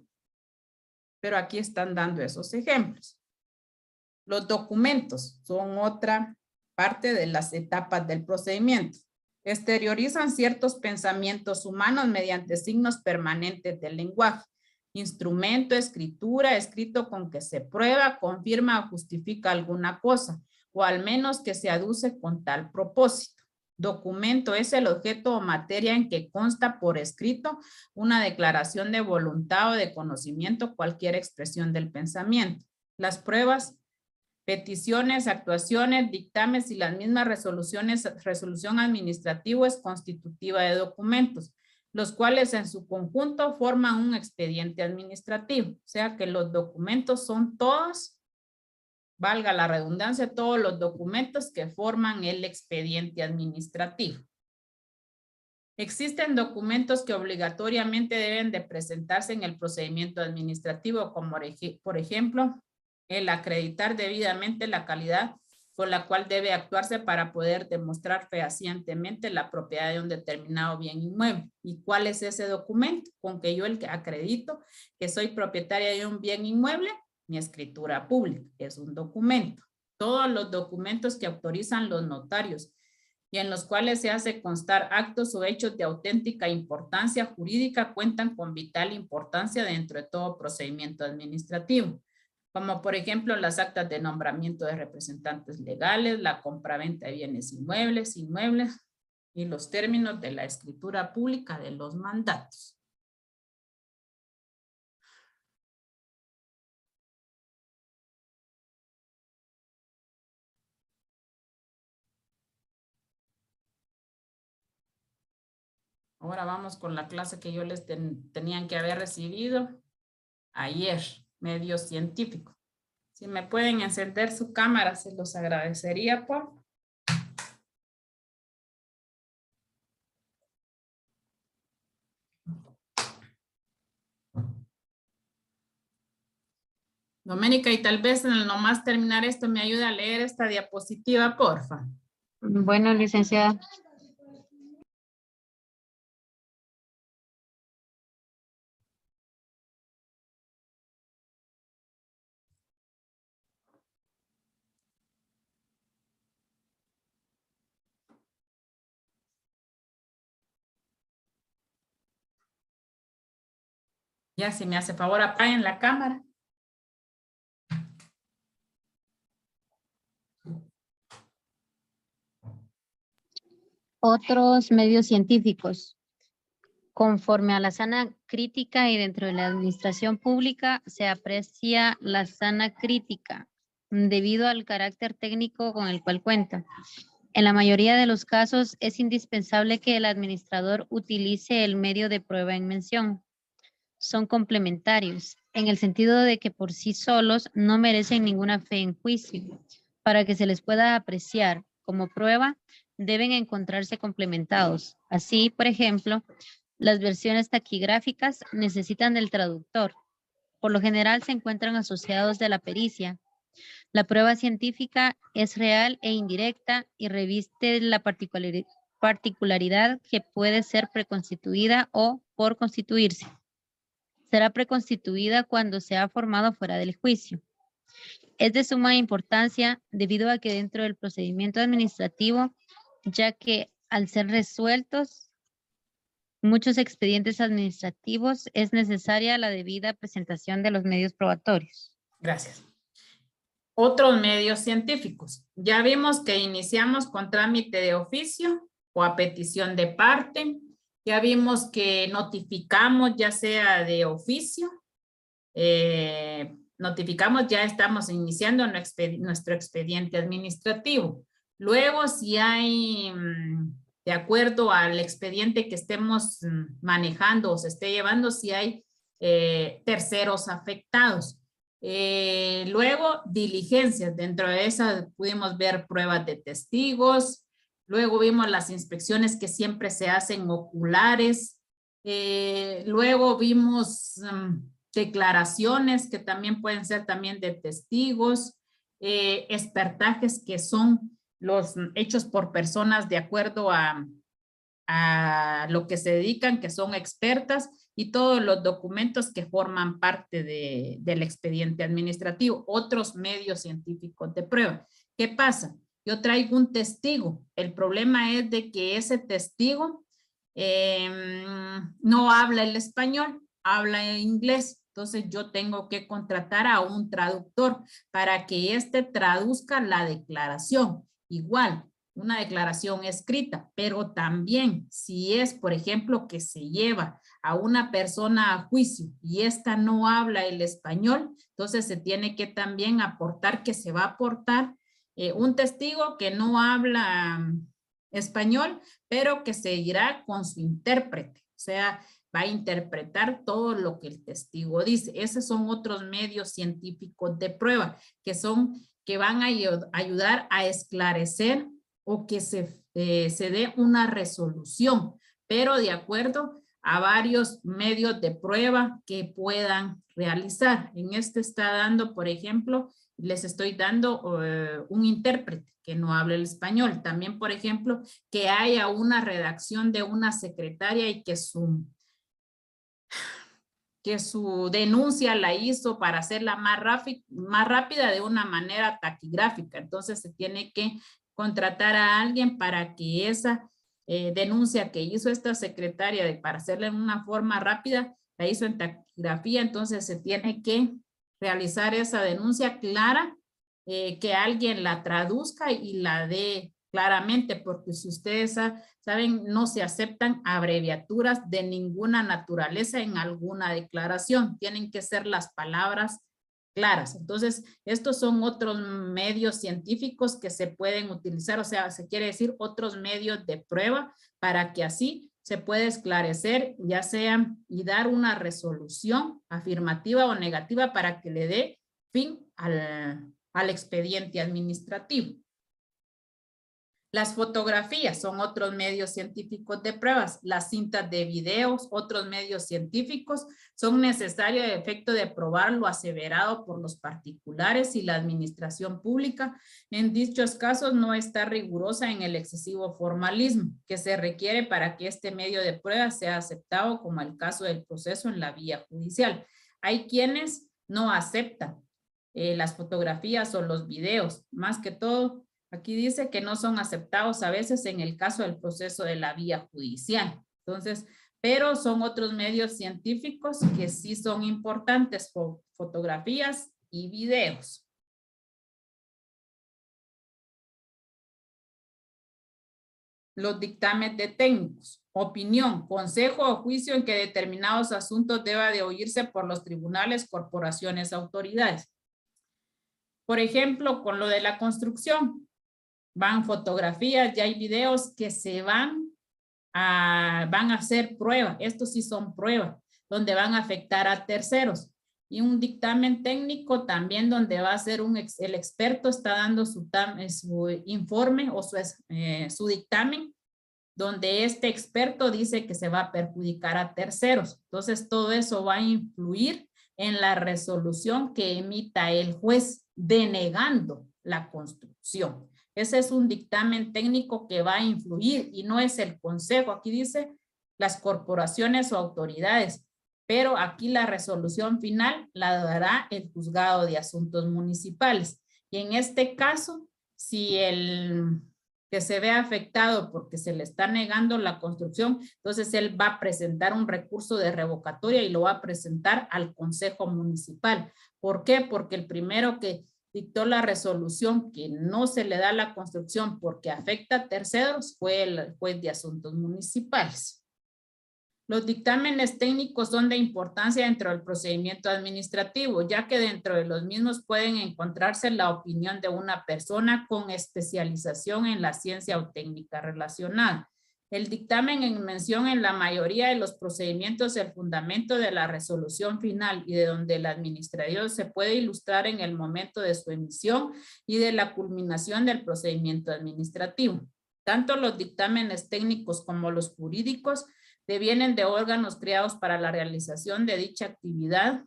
Pero aquí están dando esos ejemplos. Los documentos son otra parte de las etapas del procedimiento. Exteriorizan ciertos pensamientos humanos mediante signos permanentes del lenguaje. Instrumento, escritura, escrito con que se prueba, confirma o justifica alguna cosa, o al menos que se aduce con tal propósito. Documento es el objeto o materia en que consta por escrito una declaración de voluntad o de conocimiento, cualquier expresión del pensamiento. Las pruebas, peticiones, actuaciones, dictámenes y las mismas resolución administrativa es constitutiva de documentos, los cuales en su conjunto forman un expediente administrativo. O sea que los documentos son todos, valga la redundancia, todos los documentos que forman el expediente administrativo. Existen documentos que obligatoriamente deben de presentarse en el procedimiento administrativo, como por ejemplo, el acreditar debidamente la calidad con la cual debe actuarse para poder demostrar fehacientemente la propiedad de un determinado bien inmueble. ¿Y cuál es ese documento? Con que yo acredito que soy propietaria de un bien inmueble, mi escritura pública es un documento. Todos los documentos que autorizan los notarios y en los cuales se hace constar actos o hechos de auténtica importancia jurídica cuentan con vital importancia dentro de todo procedimiento administrativo, como por ejemplo las actas de nombramiento de representantes legales, la compraventa de bienes inmuebles y los términos de la escritura pública de los mandatos. Ahora vamos con la clase que yo les tenían que haber recibido ayer, medio científico. Si me pueden encender su cámara, se los agradecería, por favor. Doménica, y tal vez en el nomás terminar esto me ayude a leer esta diapositiva, porfa. Bueno, licenciada. Ya, si me hace favor, apaguen la cámara. Otros medios científicos. Conforme a la sana crítica y dentro de la administración pública se aprecia la sana crítica debido al carácter técnico con el cual cuenta. En la mayoría de los casos es indispensable que el administrador utilice el medio de prueba en mención. Son complementarios, en el sentido de que por sí solos no merecen ninguna fe en juicio. Para que se les pueda apreciar como prueba, deben encontrarse complementados. Así, por ejemplo, las versiones taquigráficas necesitan del traductor. Por lo general se encuentran asociados de la pericia. La prueba científica es real e indirecta y reviste la particularidad que puede ser preconstituida o por constituirse. Será preconstituida cuando se ha formado fuera del juicio. Es de suma importancia debido a que dentro del procedimiento administrativo, ya que al ser resueltos muchos expedientes administrativos, es necesaria la debida presentación de los medios probatorios. Gracias. Otros medios científicos. Ya vimos que iniciamos con trámite de oficio o a petición de parte. Ya vimos que notificamos ya sea de oficio. Notificamos, ya estamos iniciando nuestro expediente administrativo. Luego, si hay, de acuerdo al expediente que estemos manejando o se esté llevando, si hay terceros afectados. Luego, diligencias. Dentro de esas pudimos ver pruebas de testigos. Luego vimos las inspecciones que siempre se hacen oculares. Luego vimos declaraciones que también pueden ser también de testigos. Expertajes que son los hechos por personas de acuerdo a lo que se dedican, que son expertas, y todos los documentos que forman parte del expediente administrativo, otros medios científicos de prueba. ¿Qué pasa? Yo traigo un testigo. El problema es de que ese testigo no habla el español, habla en inglés. Entonces yo tengo que contratar a un traductor para que éste traduzca la declaración. Igual, una declaración escrita, pero también si es, por ejemplo, que se lleva a una persona a juicio y esta no habla el español, entonces se tiene que también aportar, que se va a aportar un testigo que no habla español, pero que seguirá con su intérprete, o sea, va a interpretar todo lo que el testigo dice. Esos son otros medios científicos de prueba que van a ayudar a esclarecer o que se dé una resolución, pero de acuerdo a varios medios de prueba que puedan realizar. En este está dando, por ejemplo, les estoy dando un intérprete que no hable el español. También, por ejemplo, que haya una redacción de una secretaria y que su denuncia la hizo para hacerla más rápida de una manera taquigráfica. Entonces se tiene que contratar a alguien para que esa denuncia que hizo esta secretaria para hacerla en una forma rápida, la hizo en taquigrafía. Entonces se tiene que realizar esa denuncia clara, que alguien la traduzca y la dé claramente, porque si ustedes saben, no se aceptan abreviaturas de ninguna naturaleza en alguna declaración. Tienen que ser las palabras claras. Entonces, estos son otros medios científicos que se pueden utilizar, o sea, se quiere decir otros medios de prueba para que así se pueda esclarecer, ya sea y dar una resolución afirmativa o negativa para que le dé fin al expediente administrativo. Las fotografías son otros medios científicos de pruebas. Las cintas de videos, otros medios científicos, son necesarios a efecto de probar lo aseverado por los particulares y la administración pública. En dichos casos no está rigurosa en el excesivo formalismo que se requiere para que este medio de prueba sea aceptado, como el caso del proceso en la vía judicial. Hay quienes no aceptan las fotografías o los videos, más que todo. Aquí dice que no son aceptados a veces en el caso del proceso de la vía judicial. Entonces, pero son otros medios científicos que sí son importantes, fotografías y videos. Los dictámenes de técnicos. Opinión, consejo o juicio en que determinados asuntos deba de oírse por los tribunales, corporaciones, autoridades. Por ejemplo, con lo de la construcción. Van fotografías, ya hay videos que se van a hacer pruebas. Estos sí son pruebas, donde van a afectar a terceros. Y un dictamen técnico también donde va a ser el experto está dando su informe o su dictamen, donde este experto dice que se va a perjudicar a terceros. Entonces todo eso va a influir en la resolución que emita el juez denegando la construcción. Ese es un dictamen técnico que va a influir y no es el consejo. Aquí dice las corporaciones o autoridades, pero aquí la resolución final la dará el juzgado de asuntos municipales. Y en este caso, si el que se ve afectado porque se le está negando la construcción, entonces él va a presentar un recurso de revocatoria y lo va a presentar al Consejo Municipal. ¿Por qué? Porque el primero que dictó la resolución que no se le da la construcción porque afecta a terceros fue el juez de asuntos municipales. Los dictámenes técnicos son de importancia dentro del procedimiento administrativo, ya que dentro de los mismos pueden encontrarse la opinión de una persona con especialización en la ciencia o técnica relacionada. El dictamen en mención en la mayoría de los procedimientos es el fundamento de la resolución final y de donde el administrador se puede ilustrar en el momento de su emisión y de la culminación del procedimiento administrativo. Tanto los dictámenes técnicos como los jurídicos devienen de órganos creados para la realización de dicha actividad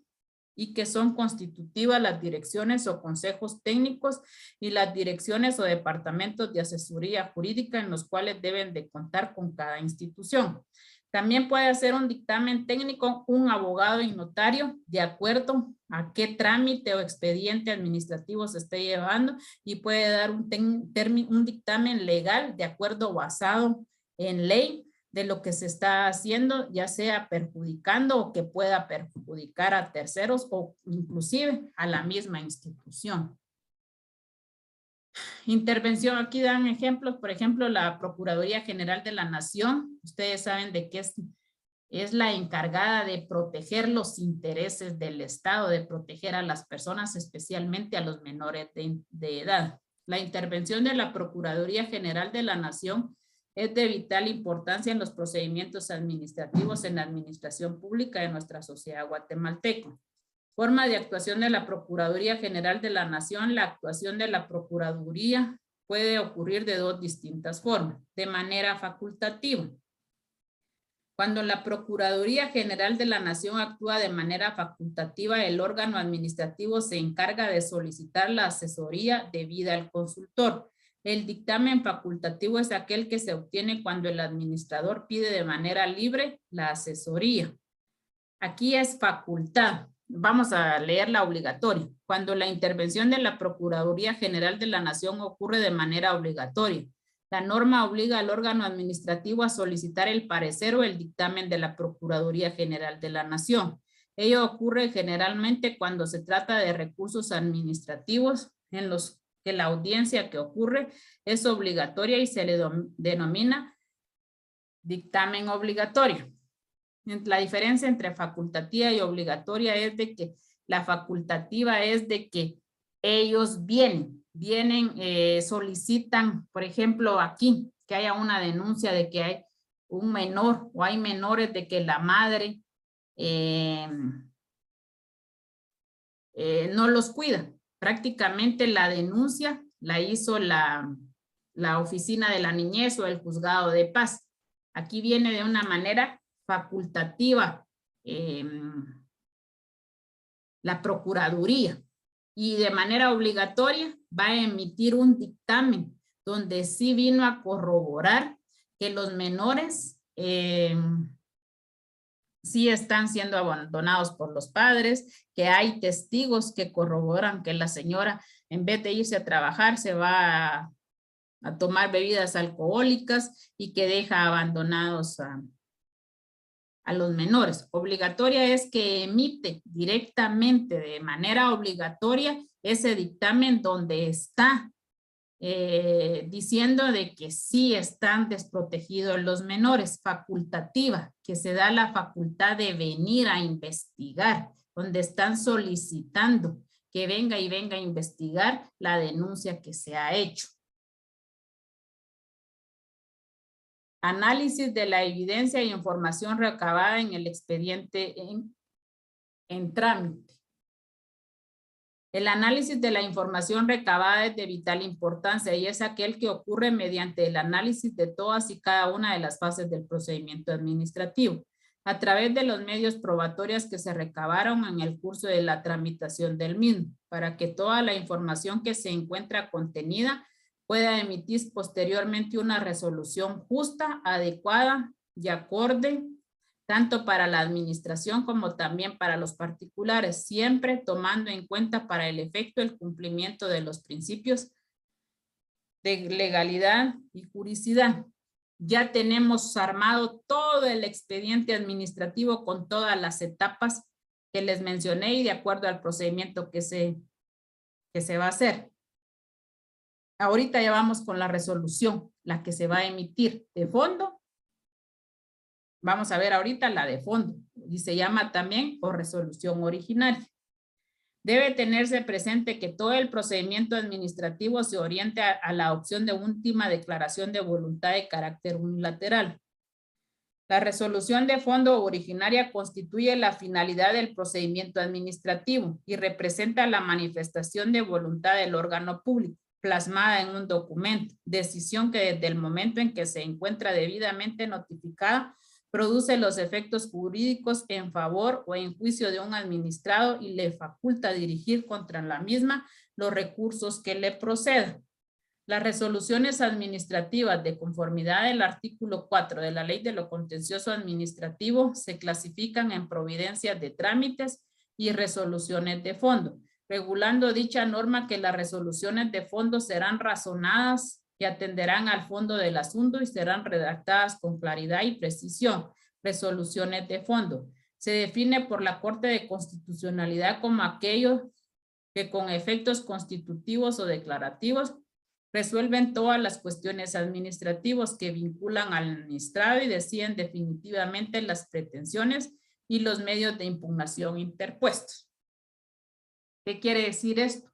y que son constitutivas las direcciones o consejos técnicos y las direcciones o departamentos de asesoría jurídica en los cuales deben de contar con cada institución. También puede hacer un dictamen técnico un abogado y notario de acuerdo a qué trámite o expediente administrativo se esté llevando y puede dar un dictamen legal de acuerdo basado en ley de lo que se está haciendo, ya sea perjudicando o que pueda perjudicar a terceros o inclusive a la misma institución. Intervención, aquí dan ejemplos, por ejemplo, la Procuraduría General de la Nación, ustedes saben de qué es la encargada de proteger los intereses del Estado, de proteger a las personas, especialmente a los menores de edad. La intervención de la Procuraduría General de la Nación es de vital importancia en los procedimientos administrativos en la administración pública de nuestra sociedad guatemalteca. Forma de actuación de la Procuraduría General de la Nación. La actuación de la Procuraduría puede ocurrir de dos distintas formas. De manera facultativa. Cuando la Procuraduría General de la Nación actúa de manera facultativa, el órgano administrativo se encarga de solicitar la asesoría debida al consultor. El dictamen facultativo es aquel que se obtiene cuando el administrador pide de manera libre la asesoría. Aquí es facultad. Vamos a leer la obligatoria. Cuando la intervención de la Procuraduría General de la Nación ocurre de manera obligatoria. La norma obliga al órgano administrativo a solicitar el parecer o el dictamen de la Procuraduría General de la Nación. Ello ocurre generalmente cuando se trata de recursos administrativos en los que la audiencia que ocurre es obligatoria y se le denomina dictamen obligatorio. La diferencia entre facultativa y obligatoria es de que la facultativa es de que ellos vienen, solicitan, por ejemplo, aquí, que haya una denuncia de que hay un menor o hay menores de que la madre no los cuida. Prácticamente la denuncia la hizo la oficina de la niñez o el juzgado de paz. Aquí viene de una manera facultativa la Procuraduría y de manera obligatoria va a emitir un dictamen donde sí vino a corroborar que los menores sí están siendo abandonados por los padres, que hay testigos que corroboran que la señora en vez de irse a trabajar se va a tomar bebidas alcohólicas y que deja abandonados a los menores. Obligatoria es que emite directamente de manera obligatoria ese dictamen donde está diciendo de que sí están desprotegidos los menores. Facultativa, que se da la facultad de venir a investigar, donde están solicitando que venga a investigar la denuncia que se ha hecho. Análisis de la evidencia e información recabada en el expediente en trámite. El análisis de la información recabada es de vital importancia y es aquel que ocurre mediante el análisis de todas y cada una de las fases del procedimiento administrativo, a través de los medios probatorios que se recabaron en el curso de la tramitación del mismo, para que toda la información que se encuentra contenida pueda emitir posteriormente una resolución justa, adecuada y acorde, tanto para la administración como también para los particulares, siempre tomando en cuenta para el efecto el cumplimiento de los principios de legalidad y juridicidad. Ya tenemos armado todo el expediente administrativo con todas las etapas que les mencioné y de acuerdo al procedimiento que se va a hacer. Ahorita ya vamos con la resolución, la que se va a emitir de fondo. Vamos a ver ahorita la de fondo y se llama también o resolución originaria. Debe tenerse presente que todo el procedimiento administrativo se orienta a la opción de última declaración de voluntad de carácter unilateral. La resolución de fondo originaria constituye la finalidad del procedimiento administrativo y representa la manifestación de voluntad del órgano público, plasmada en un documento, decisión que desde el momento en que se encuentra debidamente notificada, produce los efectos jurídicos en favor o en juicio de un administrado y le faculta dirigir contra la misma los recursos que le procedan. Las resoluciones administrativas de conformidad del artículo 4 de la Ley de lo Contencioso Administrativo se clasifican en providencias de trámites y resoluciones de fondo, regulando dicha norma que las resoluciones de fondo serán razonadas y atenderán al fondo del asunto y serán redactadas con claridad y precisión. Resoluciones de fondo. Se define por la Corte de Constitucionalidad como aquellos que con efectos constitutivos o declarativos resuelven todas las cuestiones administrativas que vinculan al administrado y deciden definitivamente las pretensiones y los medios de impugnación interpuestos. ¿Qué quiere decir esto?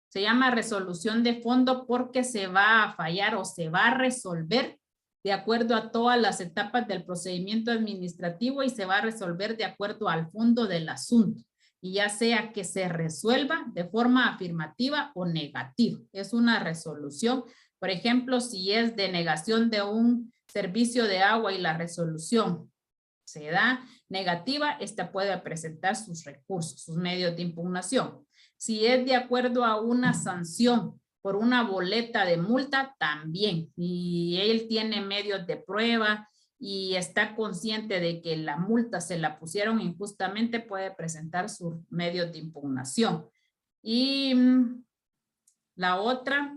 Se llama resolución de fondo porque se va a fallar o se va a resolver de acuerdo a todas las etapas del procedimiento administrativo y se va a resolver de acuerdo al fondo del asunto. Y ya sea que se resuelva de forma afirmativa o negativa. Es una resolución. Por ejemplo, si es denegación de un servicio de agua y la resolución se da negativa, esta puede presentar sus recursos, sus medios de impugnación. Si es de acuerdo a una sanción por una boleta de multa, también. Y él tiene medios de prueba y está consciente de que la multa se la pusieron injustamente, puede presentar sus medios de impugnación. Y la otra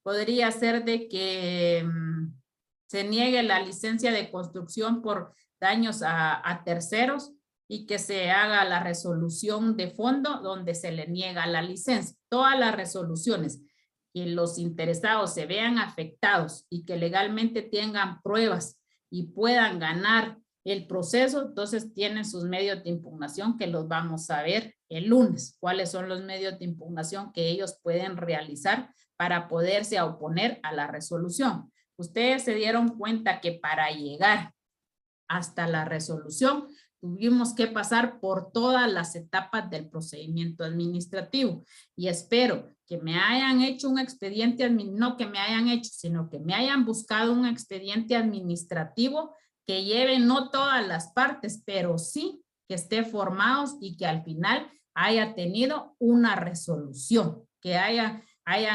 podría ser de que se niegue la licencia de construcción por daños a terceros y que se haga la resolución de fondo donde se le niega la licencia. Todas las resoluciones que los interesados se vean afectados y que legalmente tengan pruebas y puedan ganar el proceso, entonces tienen sus medios de impugnación que los vamos a ver el lunes. ¿Cuáles son los medios de impugnación que ellos pueden realizar para poderse oponer a la resolución? Ustedes se dieron cuenta que para llegar hasta la resolución tuvimos que pasar por todas las etapas del procedimiento administrativo y espero que me hayan hecho un expediente, no que me hayan hecho, sino que me hayan buscado un expediente administrativo que lleve no todas las partes, pero sí que esté formados y que al final haya tenido una resolución, que hayan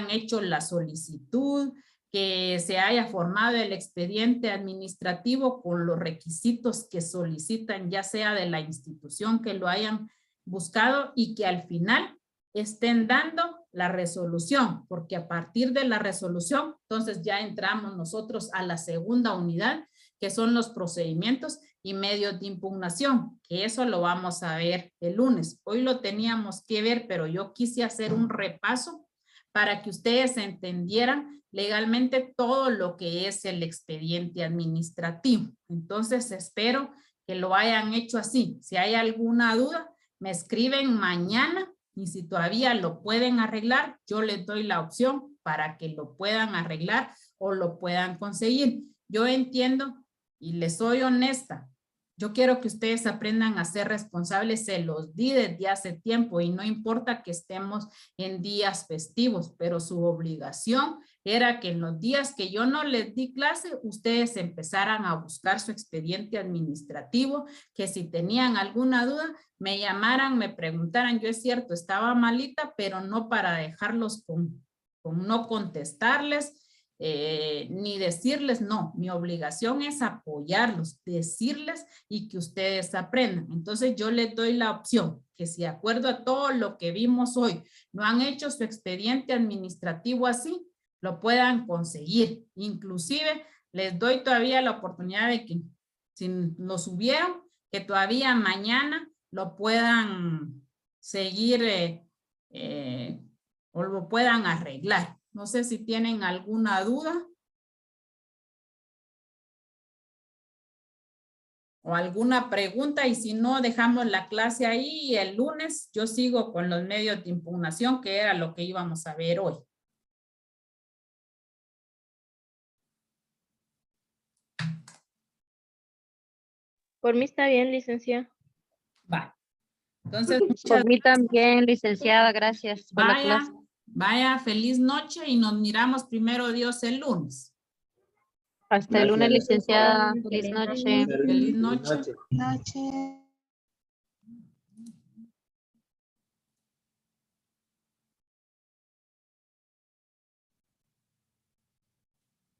hecho la solicitud, que se haya formado el expediente administrativo con los requisitos que solicitan, ya sea de la institución que lo hayan buscado y que al final estén dando la resolución, porque a partir de la resolución, entonces ya entramos nosotros a la segunda unidad, que son los procedimientos y medios de impugnación, que eso lo vamos a ver el lunes. Hoy lo teníamos que ver, pero yo quise hacer un repaso para que ustedes entendieran legalmente todo lo que es el expediente administrativo. Entonces, espero que lo hayan hecho así. Si hay alguna duda, me escriben mañana y si todavía lo pueden arreglar, yo les doy la opción para que lo puedan arreglar o lo puedan conseguir. Yo entiendo y les soy honesta. Yo quiero que ustedes aprendan a ser responsables, se los di desde hace tiempo y no importa que estemos en días festivos, pero su obligación era que en los días que yo no les di clase, ustedes empezaran a buscar su expediente administrativo, que si tenían alguna duda, me llamaran, me preguntaran. Yo es cierto, estaba malita, pero no para dejarlos con no contestarles, ni decirles no, mi obligación es apoyarlos, decirles y que ustedes aprendan. Entonces yo les doy la opción que si de acuerdo a todo lo que vimos hoy, no han hecho su expediente administrativo así, lo puedan conseguir. Inclusive les doy todavía la oportunidad de que si lo subieron, que todavía mañana lo puedan seguir o lo puedan arreglar. No sé si tienen alguna duda o alguna pregunta, y si no, dejamos la clase ahí y el lunes yo sigo con los medios de impugnación, que era lo que íbamos a ver hoy. Por mí está bien, licenciada. Va. Entonces, Por mí también, licenciada, gracias por la clase. vaya, feliz noche y nos miramos primero Dios el lunes. Hasta el lunes, Gracias. licenciada. Feliz Feliz noche. Feliz noche. Noche.